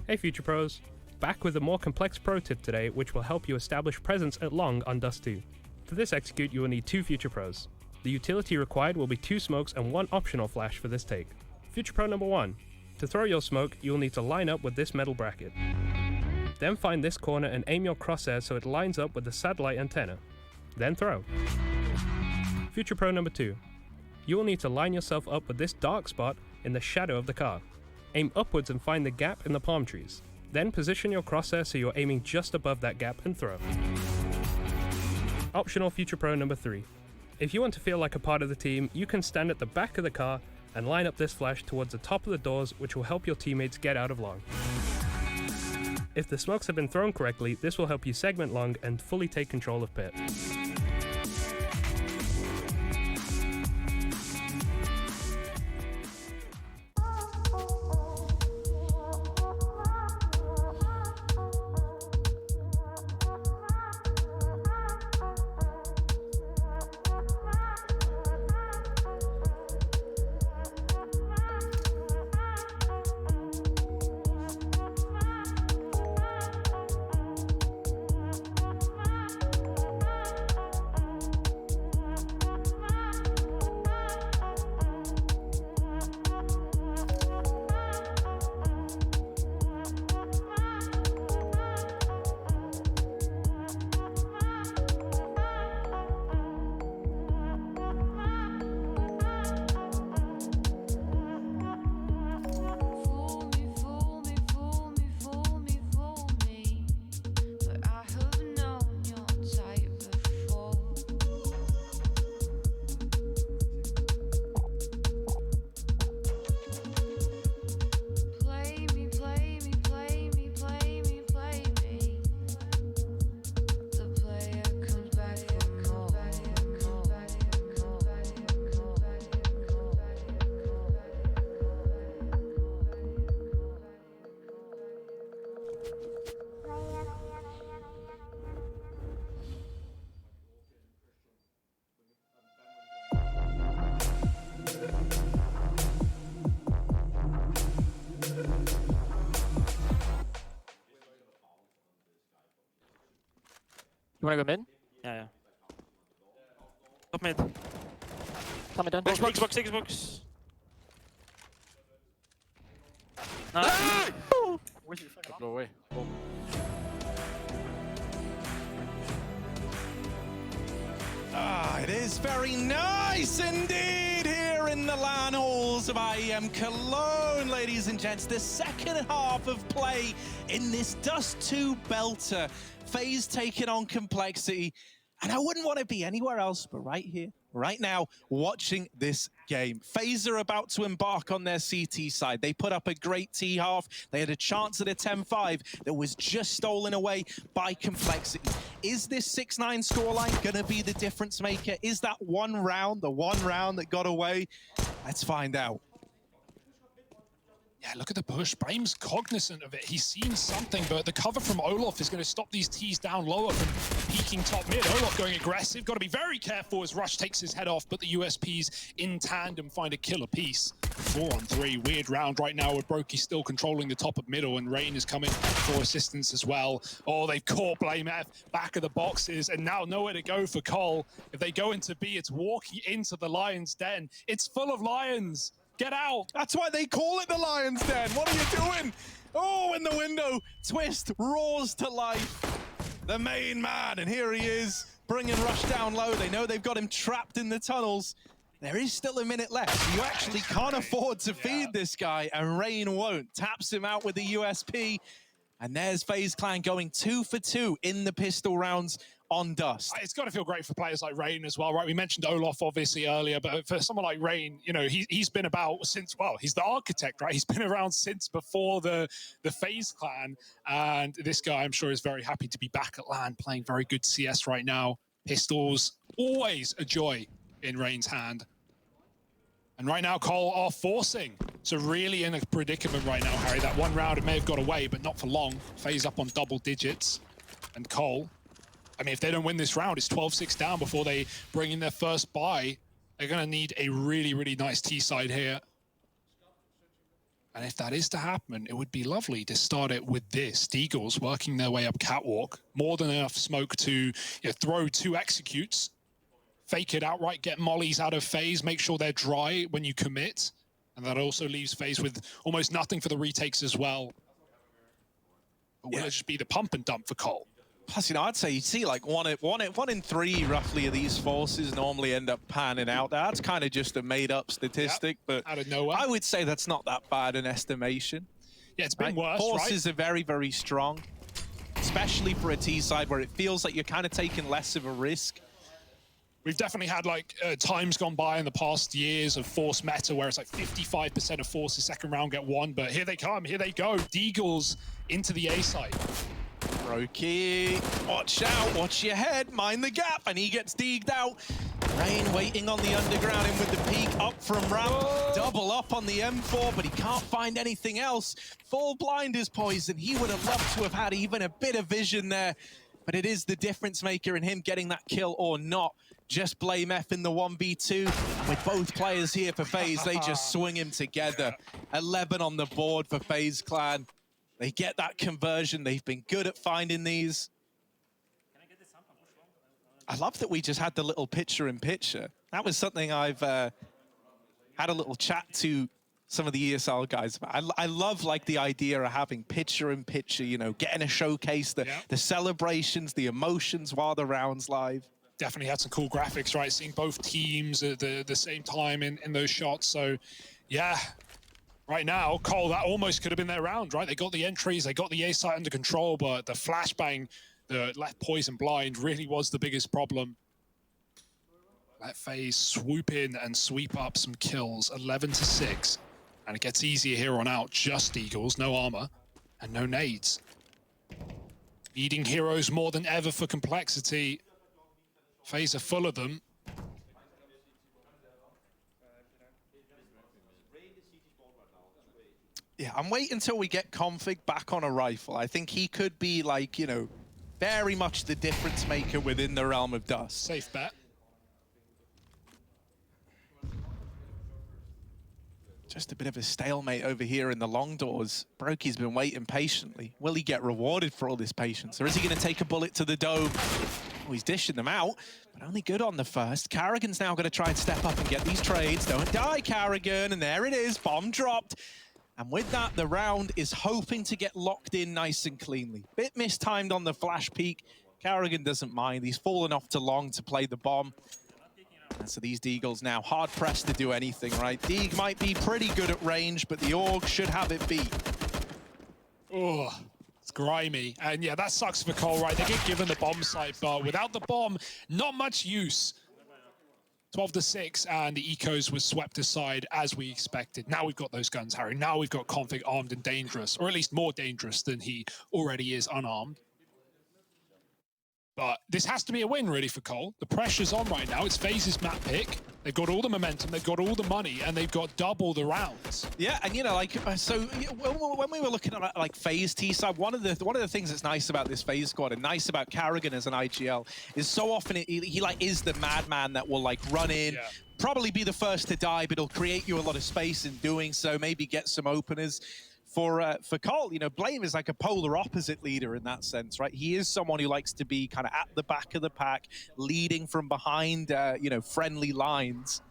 Hey Future Pros, back with a more complex pro tip today which will help you establish presence at long on Dust2. For this execute you will need 2 Future Pros. The utility required will be 2 smokes and 1 optional flash for this take. Future Pro number 1. To throw your smoke you will need to line up with this metal bracket. Then find this corner and aim your crosshair so it lines up with the satellite antenna. Then throw. Future Pro number 2. You will need to line yourself up with this dark spot in the shadow of the car. Aim upwards and find the gap in the palm trees. Then position your crosshair so you're aiming just above that gap and throw. Optional Future Pro number 3. If you want to feel like a part of the team, you can stand at the back of the car and line up this flash towards the top of the doors, which will help your teammates get out of long. If the smokes have been thrown correctly, this will help you segment long and fully take control of pit. You wanna go mid? Yeah. Top mid. Top mid done. Xbox. Xbox. Nice. Where's your fucking Blow away. Boom. Ah, it is very nice indeed here in the LAN halls of IEM Cologne, ladies and gents. The second half of play in this Dust2 belter. FaZe taking on Complexity. And I wouldn't want to be anywhere else but right here, right now, watching this game. FaZe are about to embark on their CT side. They put up a great T half. They had a chance at a 10-5 that was just stolen away by Complexity. Is this 6-9 scoreline going to be the difference maker? Is that one round, the one round that got away? Let's find out. Yeah, look at the push. Brame's cognizant of it. He's seen something, but the cover from Olof is going to stop these T's down lower from peeking top mid. Olof going aggressive. Got to be very careful as Rush takes his head off, but the USPs in tandem find a killer piece. 4-on-3. Weird round right now with Brokey still controlling the top of middle, and Rain is coming for assistance as well. Oh, they've caught Blame F back of the boxes, and now nowhere to go for Cole. If they go into B, it's walking into the Lion's Den. It's full of lions. Get out! That's why they call it the Lion's Den. What are you doing? Oh, in the window, Twist roars to life. The main man, and here he is, bringing Rush down low. They know they've got him trapped in the tunnels. There is still a minute left. You actually can't afford to feed this guy, and Rain won't. Taps him out with the USP, and there's FaZe Clan going 2 for 2 in the pistol rounds on Dust. It's got to feel great for players like Rain as well, right? We mentioned Olof obviously earlier, but for someone like Rain, you know, he's been about since, well, he's the architect, right? He's been around since before the FaZe Clan, and this guy, I'm sure, is very happy to be back at LAN, playing very good CS right now. Pistols, always a joy in Rain's hand. And right now, Cole are forcing. So really in a predicament right now, Harry. That one round, it may have got away, but not for long. FaZe up on double digits. And Cole, I mean, if they don't win this round, it's 12-6 down before they bring in their first buy. They're going to need a really, really nice T-side here. And if that is to happen, it would be lovely to start it with this. Deagles working their way up catwalk. More than enough smoke to throw 2 executes. Fake it outright, get mollies out of FaZe, make sure they're dry when you commit. And that also leaves FaZe with almost nothing for the retakes as well. But will it just be the pump and dump for Cole? Plus, you know, I'd say you see like one in 3 roughly of these forces normally end up panning out. That's kind of just a made-up statistic, but out of nowhere. I would say that's not that bad an estimation. Yeah, it's been worse, Forces are very, very strong, especially for a T-side where it feels like you're kind of taking less of a risk. We've definitely had like times gone by in the past years of force meta where it's like 55% of forces second round get won, but here they come, here they go. Deagles into the A side. Brokey, watch out, watch your head, mind the gap, and he gets deegged out. Rain waiting on the underground in with the peek up from ramp. Double up on the M4, but he can't find anything else. Full blind is poison. He would have loved to have had even a bit of vision there, but it is the difference maker in him getting that kill or not. Just Blame F in the 1v2. With both players here for FaZe, they just swing him together. 11 on the board for FaZe Clan. They get that conversion. They've been good at finding these. I love that we just had the little picture-in-picture. That was something I've had a little chat to some of the ESL guys about. I love like the idea of having picture-in-picture, you know, getting to showcase the celebrations, the emotions while the round's live. Definitely had some cool graphics, right? Seeing both teams at the same time in those shots. So, yeah, right now, Cole, that almost could have been their round, right? They got the entries, they got the A site under control, but the flashbang, the left poison blind really was the biggest problem. Let FaZe swoop in and sweep up some kills, 11-6. And it gets easier here on out. Just Eagles, no armor, and no nades. Needing heroes more than ever for Complexity. FaZe are full of them. Yeah, I'm waiting until we get Config back on a rifle. I think he could be like, you know, very much the difference maker within the realm of Dust. Safe bet. Just a bit of a stalemate over here in the long doors. Brokey's been waiting patiently. Will he get rewarded for all this patience? Or is he going to take a bullet to the dome? Oh, he's dishing them out, but only good on the first. Carrigan's now going to try and step up and get these trades. Don't die, Carrigan. And there it is, bomb dropped. And with that, the round is hoping to get locked in nice and cleanly. Bit mistimed on the flash peek. Carrigan doesn't mind. He's fallen off to long to play the bomb. And so these Deagles now hard-pressed to do anything, right? Deag might be pretty good at range, but the Org should have it beat. Oh, it's grimy. And yeah, that sucks for Cole, right? They get given the bomb site, but without the bomb, not much use. 12-6, and the Ecos was swept aside as we expected. Now we've got those guns, Harry. Now we've got Config armed and dangerous, or at least more dangerous than he already is unarmed. But this has to be a win, really, for Cole. The pressure's on right now. It's FaZe's map pick. They've got all the momentum, they've got all the money, and they've got double the rounds. Yeah, and you know, like, so when we were looking at like FaZe T-side, one of the things that's nice about this FaZe squad and nice about Carrigan as an IGL is so often he like is the madman that will like run in, probably be the first to die, but he'll create you a lot of space in doing so, maybe get some openers. For Cole, you know, Blame is like a polar opposite leader in that sense, right? He is someone who likes to be kind of at the back of the pack, leading from behind, you know, friendly lines.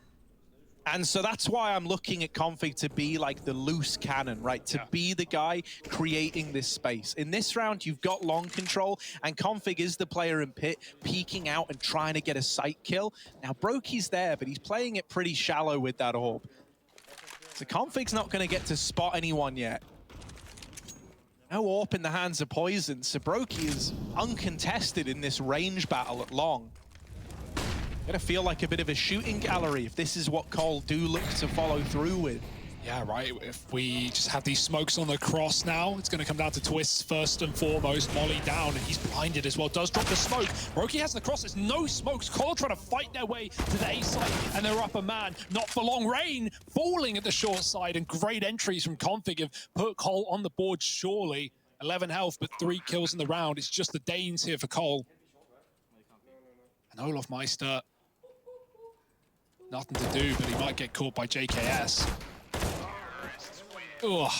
And so that's why I'm looking at Config to be like the loose cannon, right? To be the guy creating this space. In this round, you've got long control, and Config is the player in pit, peeking out and trying to get a sight kill. Now, Brokey's there, but he's playing it pretty shallow with that orb. So Config's not going to get to spot anyone yet. No AWP in the hands of Poison, so Brokey is uncontested in this range battle at long. Gonna feel like a bit of a shooting gallery if this is what Cole do look to follow through with. Yeah, right. If we just have these smokes on the cross now, it's going to come down to Twists first and foremost. Molly down, and he's blinded as well. Does drop the smoke. Brokey has the cross. There's no smokes. Cole trying to fight their way to the A side, and they're up a man. Not for long. Rain falling at the short side, and great entries from Config have put Cole on the board surely. 11 health, but 3 kills in the round. It's just the Danes here for Cole. And Olaf Meister, nothing to do, but he might get caught by JKS. Ugh.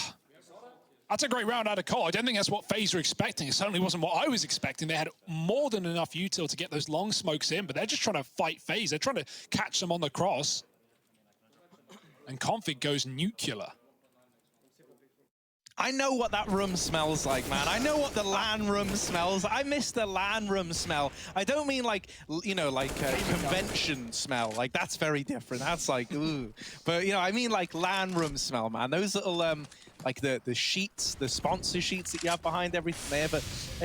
That's a great round out of Cole. I don't think that's what FaZe were expecting. It certainly wasn't what I was expecting. They had more than enough util to get those long smokes in, but they're just trying to fight FaZe. They're trying to catch them on the cross. And Config goes nuclear. I know what that room smells like, man. I know what the LAN room smells. I miss the LAN room smell. I don't mean like, you know, like a convention smell. Like, that's very different. That's like, ooh. But, you know, I mean like LAN room smell, man. Those little, like the sheets, the sponsor sheets that you have behind everything, they have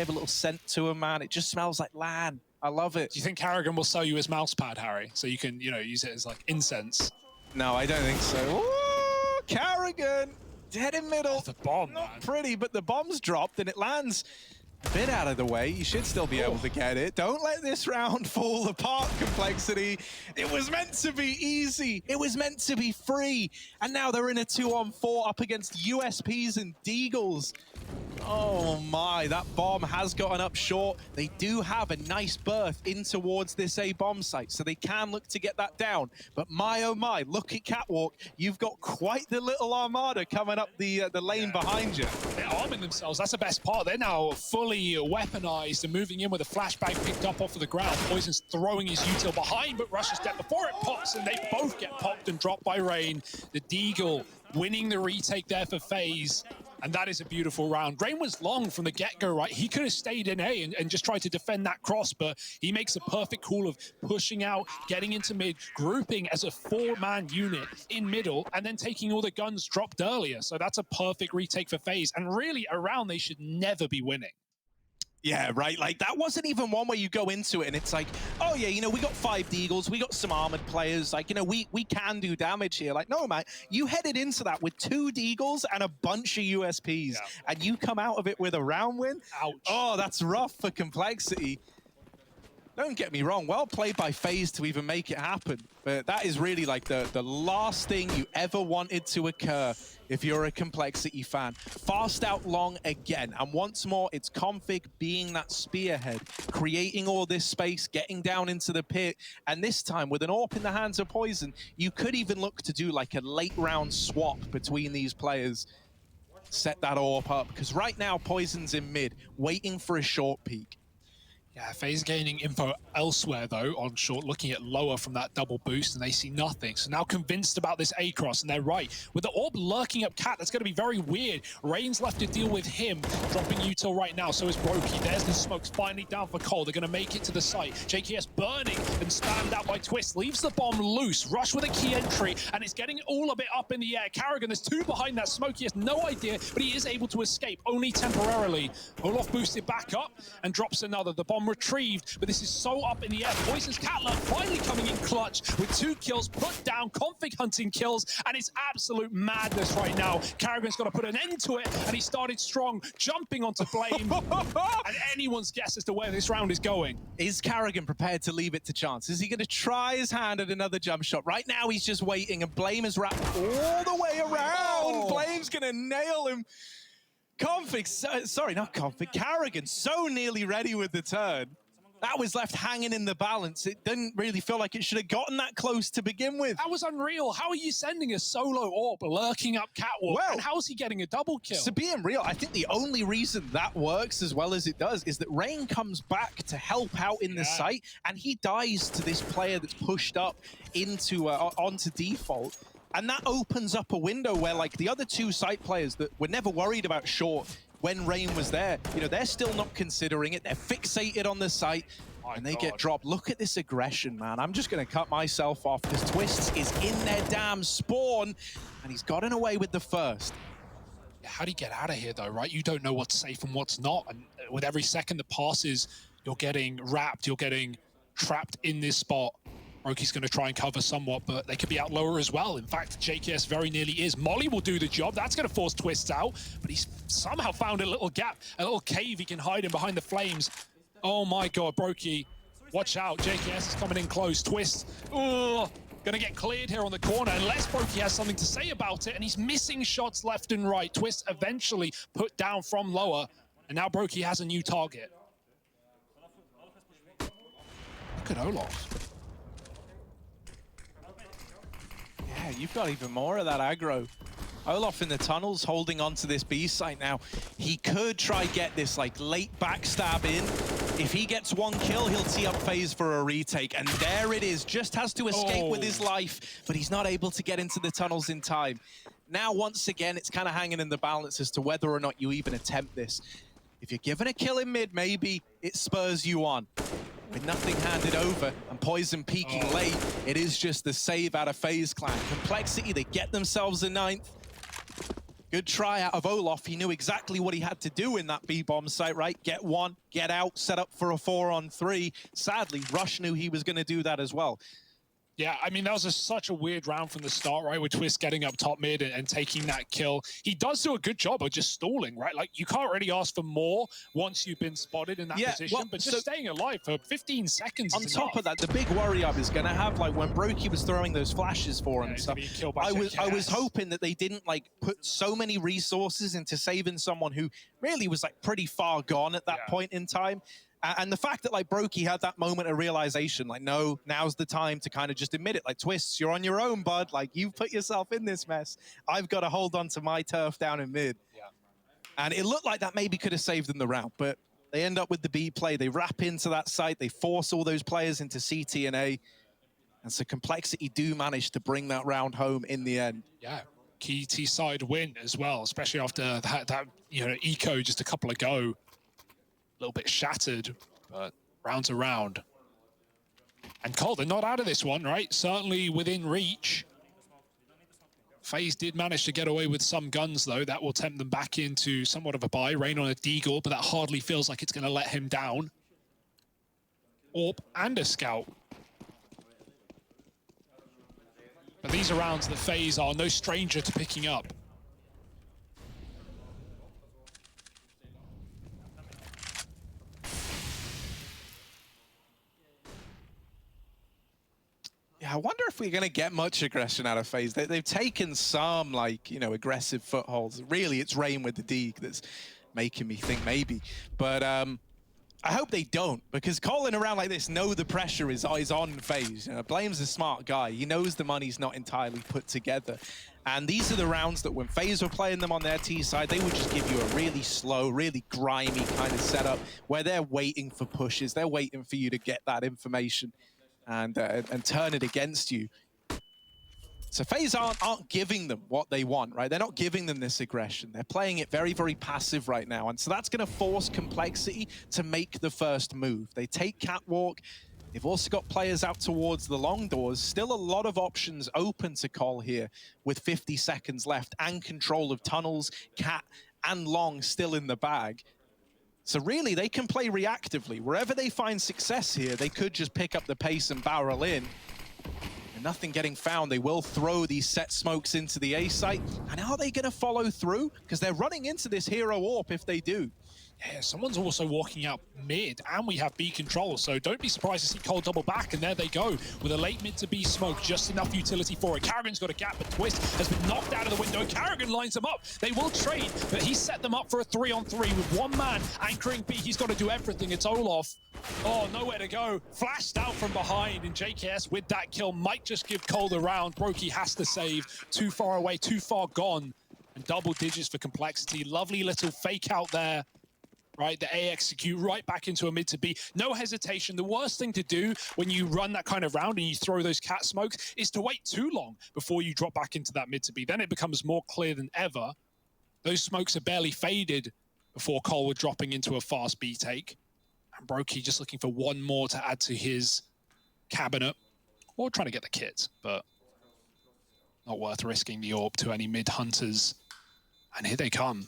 a little scent to them, man. It just smells like LAN. I love it. Do you think Carrigan will sell you his mouse pad, Harry? So you can, you know, use it as like incense? No, I don't think so. Ooh, Carrigan! Dead in middle. Oh, the bomb, Not man. pretty, but the bomb's dropped and it lands a bit out of the way. You should still be able to get it. Don't let this round fall apart, Complexity. It was meant to be easy. It was meant to be free. And now they're in a 2-on-4 up against USPs and Deagles. Oh my, that bomb has gotten up short. They do have a nice berth in towards this A bomb site, so they can look to get that down. But my oh my, look at Catwalk. You've got quite the little armada coming up the lane behind you. They're arming themselves. That's the best part. They're now fully weaponized and moving in with a flashbang picked up off of the ground. Poison's throwing his util behind, but rushes step before it pops, and they both get popped and dropped by Rain. The Deagle winning the retake there for FaZe. And that is a beautiful round. Rain was long from the get-go, right? He could have stayed in A and just tried to defend that cross, but he makes a perfect call of pushing out, getting into mid, grouping as a 4-man unit in middle, and then taking all the guns dropped earlier. So that's a perfect retake for FaZe. And really, a round they should never be winning. Yeah, right. Like, that wasn't even one where you go into it and it's like, oh yeah, you know, we got 5 Deagles, we got some armored players, like, you know, we can do damage here. Like, no, man, you headed into that with 2 Deagles and a bunch of USPs, and you come out of it with a round win? Ouch. Oh, that's rough for Complexity. don't get me wrong, well played by FaZe to even make it happen. But that is really like the last thing you ever wanted to occur if you're a Complexity fan. Fast out long again. And once more, it's Config being that spearhead, creating all this space, getting down into the pit. And this time, with an AWP in the hands of Poison, you could even look to do like a late round swap between these players. Set that AWP up, because right now, Poison's in mid, waiting for a short peek. Yeah, FaZe gaining info elsewhere, though, on short, looking at lower from that double boost, and they see nothing. So now convinced about this A-cross, and they're right. With the AWP lurking up Cat, that's going to be very weird. Rain's left to deal with him, dropping util right now, so is Brokey. There's the smokes finally down for Cole. They're going to make it to the site. JKS burning and spammed out by Twist. Leaves the bomb loose. Rush with a key entry, and it's getting all a bit up in the air. Carrigan, there's two behind that smoke. He has no idea, but he is able to escape, only temporarily. Olaf boosted back up and drops another. The bomb retrieved, but this is so up in the air. Poison's Catler finally coming in clutch with 2 kills, put down, Config hunting kills, and it's absolute madness right now. Carrigan's got to put an end to it, and he started strong, jumping onto Blame, and anyone's guess as to where this round is going. Is Carrigan prepared to leave it to chance? Is he going to try his hand at another jump shot? Right now, he's just waiting, and Blame is wrapped all the way around. Blame's going to nail him. Config, sorry, not Config, Carrigan, so nearly ready with the turn. That was left hanging in the balance. It didn't really feel like it should have gotten that close to begin with. That was unreal. How are you sending a solo AWP lurking up Catwalk? Well, and how is he getting a double kill? To being real, I think the only reason that works as well as it does is that Rain comes back to help out in the site, and he dies to this player that's pushed up into onto default. And that opens up a window where, like, the other 2 site players that were never worried about short when Rain was there, you know, they're still not considering it. They're fixated on the site, and they get dropped. Look at this aggression, man. I'm just going to cut myself off because Twists is in their damn spawn, and he's gotten away with the first. How do you get out of here, though, right? You don't know what's safe and what's not. And with every second that passes, you're getting wrapped, you're getting trapped in this spot. Brokey's going to try and cover somewhat, but they could be out lower as well. In fact, JKS very nearly is. Molly will do the job. That's going to force Twists out, but he's somehow found a little gap, a little cave he can hide in behind the flames. Oh my God, Brokey, watch out. JKS is coming in close. Twist, going to get cleared here on the corner unless Brokey has something to say about it, and he's missing shots left and right. Twist eventually put down from lower, and now Brokey has a new target. Look at Olaf. Yeah, you've got even more of that aggro. Olaf in the tunnels holding on to this B site now. He could try get this like late backstab in. If he gets 1 kill, he'll tee up FaZe for a retake. And there it is, just has to escape with his life, but he's not able to get into the tunnels in time. Now, once again, it's kind of hanging in the balance as to whether or not you even attempt this. If you're given a kill in mid, maybe it spurs you on. With nothing handed over and Poison peeking late, it is just the save out of FaZe Clan. Complexity, they get themselves a 9th. Good try out of Olaf. He knew exactly what he had to do in that B-bomb site, right? Get 1, get out, set up for a 4-on-3. Sadly, Rush knew he was going to do that as well. Yeah, I mean, that was such a weird round from the start, right? With Twist getting up top mid and taking that kill. He does do a good job of just stalling, right? Like, you can't really ask for more once you've been spotted in that position, but just staying alive for 15 seconds on top of that, the big worry I was going to have, like, when Brokey was throwing those flashes for him and stuff, I was hoping that they didn't, like, put so many resources into saving someone who really was, like, pretty far gone at that point in time. And the fact that, like, Brokey had that moment of realization, like, no, now's the time to kind of just admit it. Like, Twists, you're on your own, bud. Like, you've put yourself in this mess. I've got to hold on to my turf down in mid. Yeah. And it looked like that maybe could have saved them the round, but they end up with the B play. They wrap into that site. They force all those players into CT and A. And so Complexity do manage to bring that round home in the end. Yeah. Key T-side win as well, especially after that you know, eco just a couple ago. A little bit shattered, but round to round. And Cole, they're not out of this one, right? Certainly within reach. FaZe did manage to get away with some guns, though. That will tempt them back into somewhat of a buy. Rain on a deagle, but that hardly feels like it's going to let him down. AWP and a scout. But these are rounds that FaZe are no stranger to picking up. Yeah, I wonder if we're going to get much aggression out of FaZe. They've taken some, like, you know, aggressive footholds. Really, it's Rain with the Deke that's making me think maybe. But I hope they don't, because calling around like this, know the pressure is on FaZe. You know, Blame's a smart guy. He knows the money's not entirely put together. And these are the rounds that when FaZe were playing them on their T side, they would just give you a really slow, really grimy kind of setup where they're waiting for pushes. They're waiting for you to get that information and turn it against you. So FaZe aren't giving them what they want, right? They're not giving them this aggression. They're playing it very, very passive right now. And so that's going to force Complexity to make the first move. They take Catwalk. They've also got players out towards the long doors. Still a lot of options open to call here with 50 seconds left and control of tunnels, Cat, and long still in the bag. So really, they can play reactively. Wherever they find success here, they could just pick up the pace and barrel in. And nothing getting found. They will throw these set smokes into the A site. And are they going to follow through? Because they're running into this hero AWP if they do. Yeah, someone's also walking out mid, and we have B control, so don't be surprised to see Cole double back, and there they go, with a late mid to B smoke, just enough utility for it. Karrigan's got a gap, but Twist has been knocked out of the window. Karrigan lines them up. They will trade, but he set them up for a 3-on-3 with one man anchoring B. He's got to do everything. It's Olaf. Oh, nowhere to go. Flashed out from behind, and JKS with that kill might just give Cole the round. Brokey has to save. Too far away, too far gone, and double digits for Complexity. Lovely little fake out there. Right, the A execute right back into a mid to B. No hesitation. The worst thing to do when you run that kind of round and you throw those cat smokes is to wait too long before you drop back into that mid to B. Then it becomes more clear than ever. Those smokes are barely faded before Cole were dropping into a fast B take. And Brokey just looking for one more to add to his cabinet. Or trying to get the kit, but not worth risking the AWP to any mid hunters. And here they come.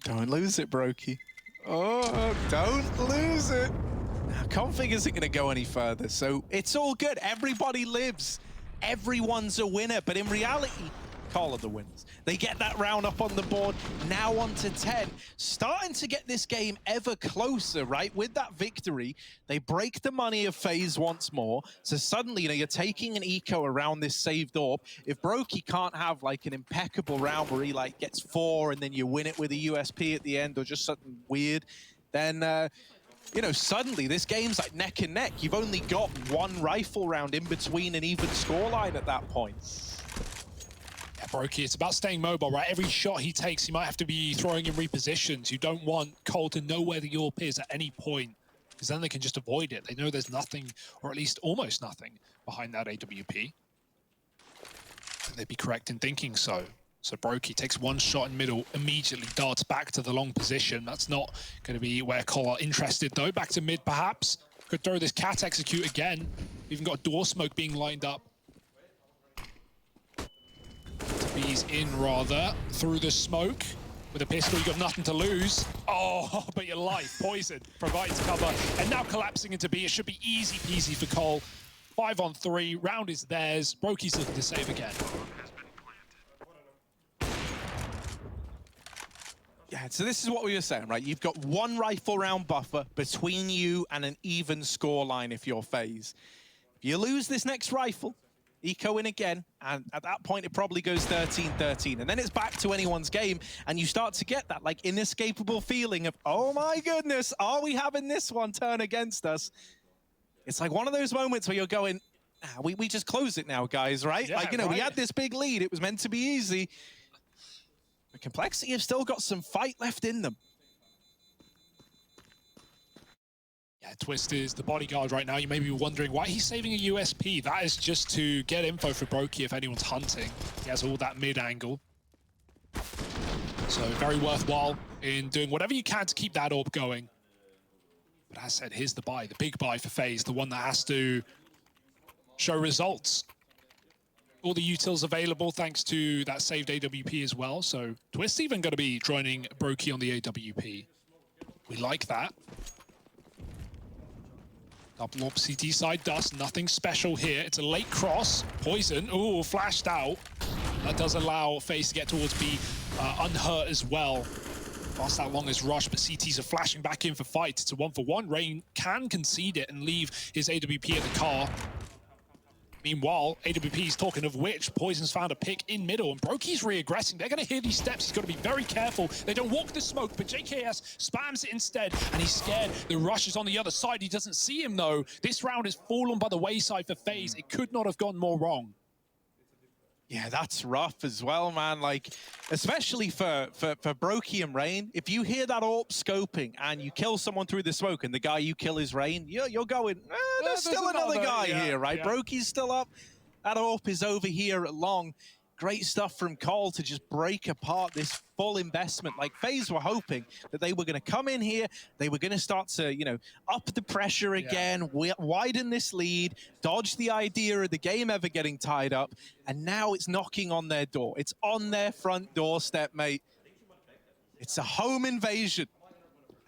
Don't lose it, Brokey. Oh, don't lose it. Now, config isn't going to go any further, so it's all good. Everybody lives. Everyone's a winner. But in reality, Call are the winners. They get that round up on the board, now on to 10. Starting to get this game ever closer, right? With that victory, they break the money of FaZe once more. So suddenly, you know, you're taking an eco around this saved AWP. If Brokey can't have like an impeccable round where he like gets 4 and then you win it with a USP at the end or just something weird, then you know, suddenly this game's like neck and neck. You've only got one rifle round in between an even scoreline at that point. Yeah, Brokey, it's about staying mobile, right? Every shot he takes, he might have to be throwing in repositions. You don't want Cole to know where the AWP is at any point, because then they can just avoid it. They know there's nothing, or at least almost nothing, behind that AWP. They'd be correct in thinking so. So Brokey takes one shot in middle, immediately darts back to the long position. That's not going to be where Cole are interested, though. Back to mid, perhaps. Could throw this cat execute again. Even got door smoke being lined up. B's in, rather, through the smoke. With a pistol, you've got nothing to lose. Oh, but your life, poison, provides cover. And now collapsing into B. It should be easy peasy for Cole. 5-on-3, round is theirs. Brokey's looking to save again. Yeah, so this is what we were saying, right? You've got one rifle round buffer between you and an even scoreline if you're FaZe. If you lose this next rifle, eco in again, and at that point it probably goes 13-13, and then it's back to anyone's game, and you start to get that like inescapable feeling of, oh my goodness, are we having this one turn against us? It's like one of those moments where you're going, we just close it now, guys, right? Yeah, like, you know, right. we had this big lead, it was meant to be easy. But Complexity have still got some fight left in them. Yeah, Twist is the bodyguard right now. You may be wondering why he's saving a USP. That is just to get info for Brokey if anyone's hunting. He has all that mid angle. So very worthwhile in doing whatever you can to keep that AWP going. But as I said, here's the buy, the big buy for FaZe, the one that has to show results. All the utils available thanks to that saved AWP as well. So Twist even going to be joining Brokey on the AWP. We like that. Double AWP CT side, Dust, nothing special here. It's a late cross. Poison, ooh, flashed out. That does allow FaZe to get towards B unhurt as well. Lost that longest rush, but CTs are flashing back in for fight. It's a 1-for-1. Rain can concede it and leave his AWP at the car. Meanwhile, AWP is talking of which, Poison's found a pick in middle, and Brokey's re-aggressing. They're going to hear these steps. He's got to be very careful. They don't walk the smoke, but JKS spams it instead, and he's scared. The rush is on the other side. He doesn't see him, though. This round has fallen by the wayside for FaZe. It could not have gone more wrong. Yeah, that's rough as well, man. Like, especially for Brokey and Rain, if you hear that AWP scoping and you kill someone through the smoke and the guy you kill is Rain, you're going, there's still another guy here, right? Yeah. Brokey's still up. That AWP is over here at long. Great stuff from Cole to just break apart this full investment. Like, FaZe were hoping that they were going to come in here, they were going to start to, you know, up the pressure again, widen this lead, dodge the idea of the game ever getting tied up, and now it's knocking on their door. It's on their front doorstep, mate. It's a home invasion.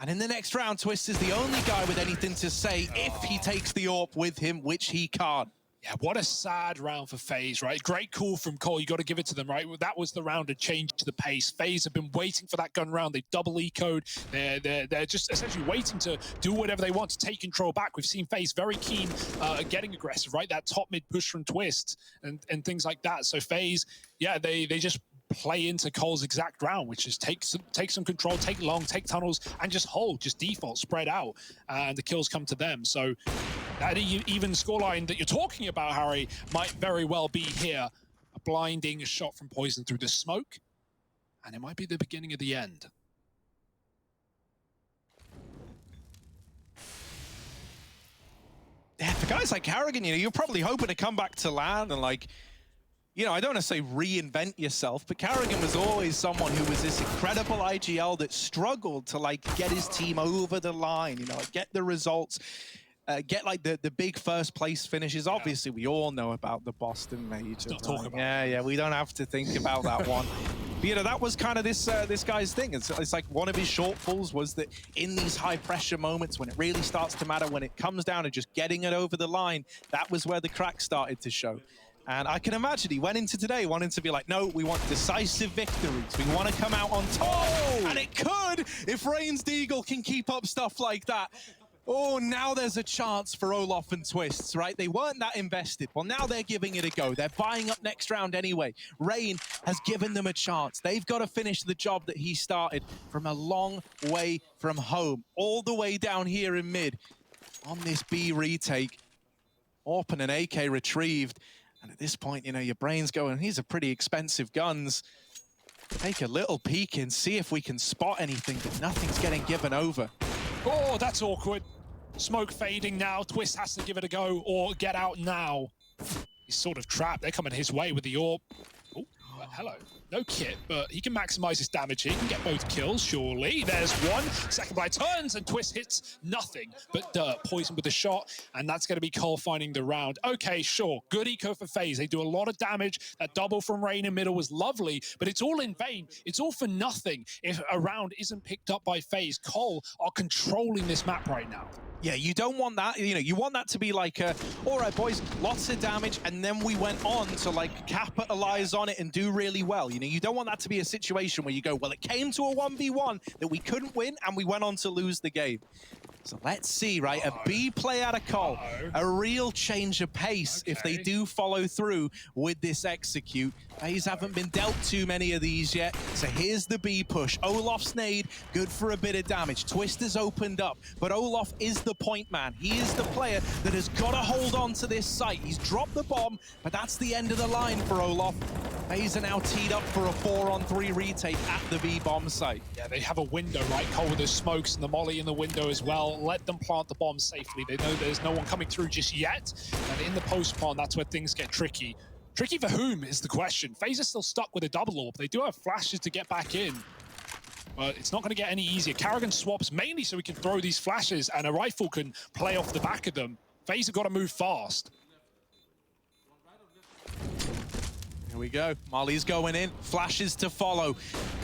And in the next round, Twist is the only guy with anything to say if he takes the AWP with him, which he can't. Yeah, what a sad round for FaZe, right? Great call from Cole. You got to give it to them, right? That was the round that changed the pace. FaZe have been waiting for that gun round. They double ecoed. They're just essentially waiting to do whatever they want to take control back. We've seen FaZe very keen at getting aggressive, right? That top mid push from Twist and things like that. So FaZe, yeah, they just play into Cole's exact round, which is take some control, take long, take tunnels, and just hold, just default, spread out, and the kills come to them. So that even scoreline that you're talking about, Harry, might very well be here. A blinding shot from Poison through the smoke, and it might be the beginning of the end. Yeah, for guys like Karrigan, you know, you're probably hoping to come back to LAN and, like, you know, I don't want to say reinvent yourself, but Karrigan was always someone who was this incredible IGL that struggled to, like, get his team over the line, you know, get the results, get, like, the big first place finishes. Obviously, we all know about the Boston Major. Not talking about yeah, we don't have to think about that one. But, you know, that was kind of this guy's thing. It's like one of his shortfalls was that in these high-pressure moments, when it really starts to matter, when it comes down to just getting it over the line, that was where the cracks started to show. And I can imagine he went into today wanting to be like, no, we want decisive victories. We want to come out on top. Oh! And it could if Rain's Deagle can keep up stuff like that. Oh, now there's a chance for Olof and Twists, right? They weren't that invested. Well, now they're giving it a go. They're buying up next round anyway. Rain has given them a chance. They've got to finish the job that he started from a long way from home, all the way down here in mid on this B retake. AWP and an AK retrieved. And at this point, you know, your brain's going, these are pretty expensive guns. Take a little peek and see if we can spot anything, but nothing's getting given over. Oh, that's awkward. Smoke fading now. Twist has to give it a go or get out now. He's sort of trapped. They're coming his way with the AWP. Oh, hello. No kit, but he can maximize his damage here. He can get both kills, surely. There's one. Second by turns, and Twist hits nothing but dirt. Poison with the shot, and that's going to be Cole finding the round. Okay, sure. Good eco for FaZe. They do a lot of damage. That double from Rain in middle was lovely, but it's all in vain. It's all for nothing if a round isn't picked up by FaZe. Cole are controlling this map right now. Yeah, you don't want that. You know, you want that to be like, all right, boys, lots of damage, and then we went on to, like, capitalize on it and do really well. You know, you don't want that to be a situation where you go, well, it came to a 1v1 that we couldn't win, and we went on to lose the game. So let's see, right? A B play out of Cole, a real change of pace if they do follow through with this execute. FaZe haven't been dealt too many of these yet, so here's the B push. Olaf's nade, good for a bit of damage. Twist has opened up, but Olaf is the point man. He is the player that has got to hold on to this site. He's dropped the bomb, but that's the end of the line for Olaf. FaZe are now teed up for a 4-on-3 retake at the B bomb site. Yeah, they have a window, right? Cole with the smokes and the molly in the window as well. Let them plant the bomb safely. They know there's no one coming through just yet. And in the post-spawn, that's where things get tricky. Tricky for whom is the question. FaZe is still stuck with a double AWP. They do have flashes to get back in, but it's not going to get any easier. Karrigan swaps mainly so he can throw these flashes and a rifle can play off the back of them. FaZe have got to move fast. Here we go. Molly's going in. Flashes to follow.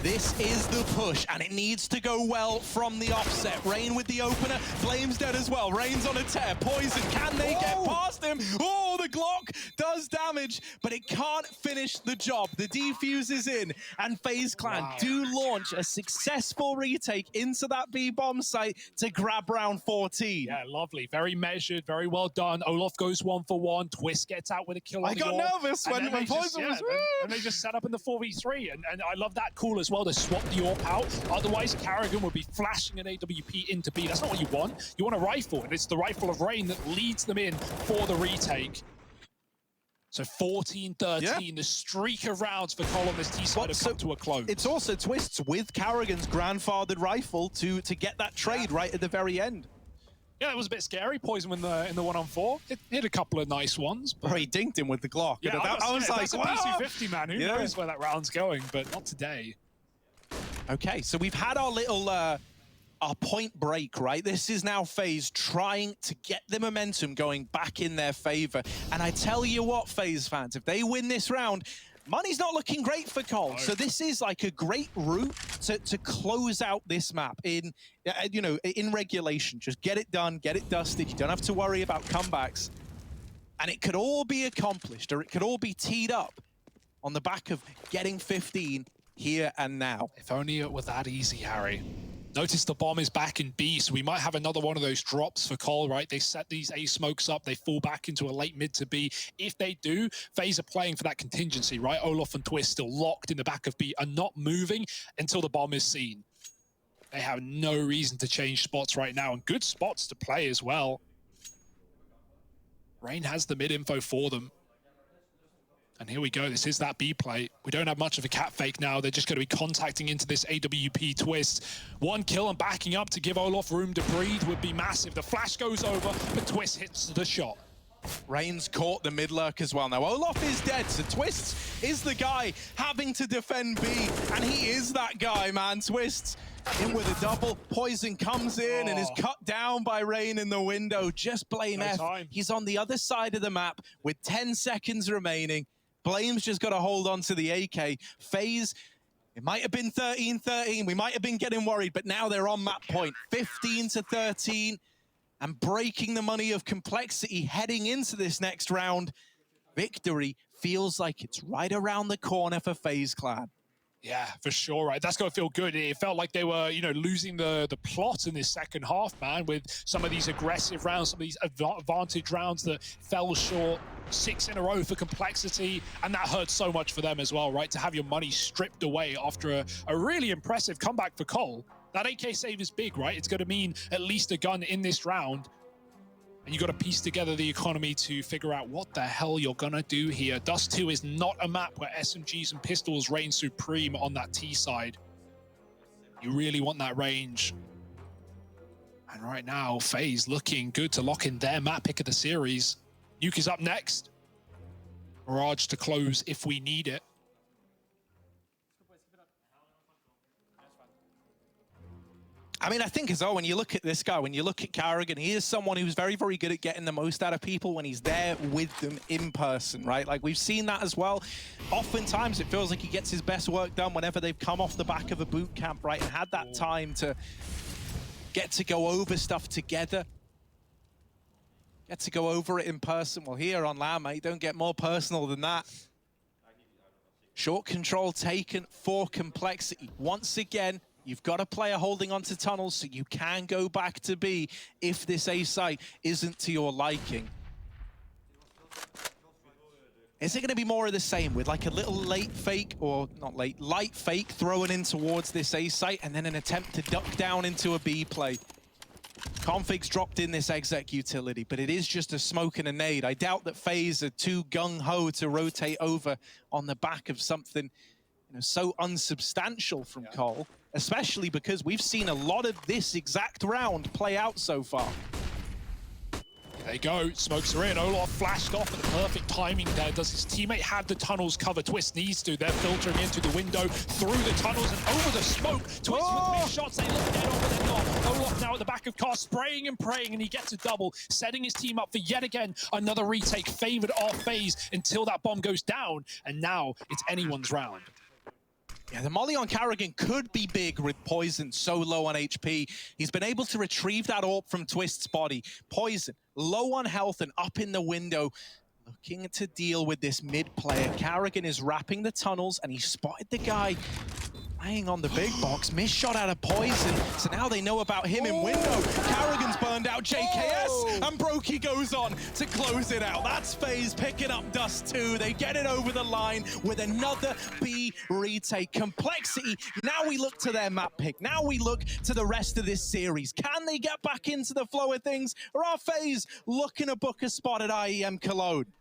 This is the push, and it needs to go well from the offset. Rain with the opener, Flame's dead as well. Rain's on a tear, Poison, can they get past him? Oh, the Glock does damage, but it can't finish the job. The defuse is in, and FaZe Clan do launch a successful retake into that B-bomb site to grab round 14. Yeah, lovely. Very measured, very well done. Olaf goes 1-for-1. Twist gets out with a kill on I the got wall. nervous when Poison was... And they just set up in the 4v3, and I love that call as well to swap the AWP out. Otherwise, Karrigan would be flashing an AWP into B. That's not what you want. You want a rifle, and it's the rifle of Rain that leads them in for the retake. So 14-13, the streak of rounds for Cologne this T-side have come to a close. It's also Twists with Karrigan's grandfathered rifle to get that trade right at the very end. Yeah, it was a bit scary. Poison in the 1-on-4. It hit a couple of nice ones. But he dinked him with the Glock. Yeah, I was like, that's a PC-50, man. Who knows where that round's going, but not today. Okay, so we've had our little our point break, right? This is now FaZe trying to get the momentum going back in their favor. And I tell you what, FaZe fans, if they win this round, money's not looking great for Cole. No. So this is like a great route to close out this map in, you know, in regulation. Just get it done, get it dusted. You don't have to worry about comebacks. And it could all be accomplished, or it could all be teed up on the back of getting 15 here and now. If only it were that easy, Harry. Notice the bomb is back in B, so we might have another one of those drops for Cole, right? They set these A smokes up, they fall back into a late mid to B. If they do, FaZe are playing for that contingency, right? Olaf and Twist still locked in the back of B, are not moving until the bomb is seen. They have no reason to change spots right now, and good spots to play as well. Rain has the mid info for them. And here we go, this is that B play. We don't have much of a cat fake now. They're just going to be contacting into this AWP Twist. One kill and backing up to give Olaf room to breathe would be massive. The flash goes over, but Twist hits the shot. Rain's caught the mid lurk as well. Now Olaf is dead, so Twist is the guy having to defend B, and he is that guy, man. Twist in with a double. Poison comes in and is cut down by Rain in the window. Just blame F. He's on the other side of the map with 10 seconds remaining. Blame's just got to hold on to the AK. FaZe, it might have been 13-13. We might have been getting worried, but now they're on map point. 15-13, and breaking the money of complexity heading into this next round. Victory feels like it's right around the corner for FaZe Clan. Yeah, for sure, right? That's going to feel good. It felt like they were, you know, losing the plot in this second half, man, with some of these aggressive rounds, some of these advantage rounds that fell short. 6 in a row for complexity, and that hurt so much for them as well, right? To have your money stripped away after a really impressive comeback for Cole. That AK save is big, right? It's going to mean at least a gun in this round. And you got to piece together the economy to figure out what the hell you're going to do here. Dust2 is not a map where SMGs and pistols reign supreme on that T side. You really want that range. And right now, FaZe looking good to lock in their map pick of the series. Nuke is up next. Mirage to close if we need it. I mean, I think as well, when you look at this guy, when you look at Karrigan, he is someone who's very, very good at getting the most out of people when he's there with them in person, right? Like, we've seen that as well. Oftentimes, it feels like he gets his best work done whenever they've come off the back of a boot camp, right? And had that time to get to go over stuff together. Get to go over it in person. Well, here on LAN, mate, don't get more personal than that. Short control taken for complexity. Once again, you've got a player holding onto tunnels so you can go back to B if this A site isn't to your liking. Is it going to be more of the same with like a little late fake, or not late, light fake thrown in towards this A site and then an attempt to duck down into a B play? Config's dropped in this exec utility, but it is just a smoke and a nade. I doubt that FaZe are too gung-ho to rotate over on the back of something, you know, so unsubstantial from Cole, especially because we've seen a lot of this exact round play out so far. There you go, smokes are in. Olaf flashed off at the perfect timing there. Does his teammate have the tunnels covered? Twist needs to. They're filtering into the window, through the tunnels and over the smoke. Twist with big shots, they look dead over the knob. Olaf now at the back of car, spraying and praying, and he gets a double, setting his team up for yet again another retake, favored off FaZe until that bomb goes down, and now it's anyone's round. Yeah, the molly on Carrigan could be big with Poison so low on HP. He's been able to retrieve that AWP from Twist's body. Poison, low on health and up in the window. Looking to deal with this mid player. Carrigan is wrapping the tunnels and he spotted the guy laying on the big box. Missed shot out of Poison. So now they know about him in window. Carrigan's burned out JKS and Brokey goes on to close it out. That's FaZe picking up Dust2. They get it over the line with another B retake. Complexity. Now we look to their map pick. Now we look to the rest of this series. Can they get back into the flow of things? Or are FaZe looking to book a spot at IEM Cologne?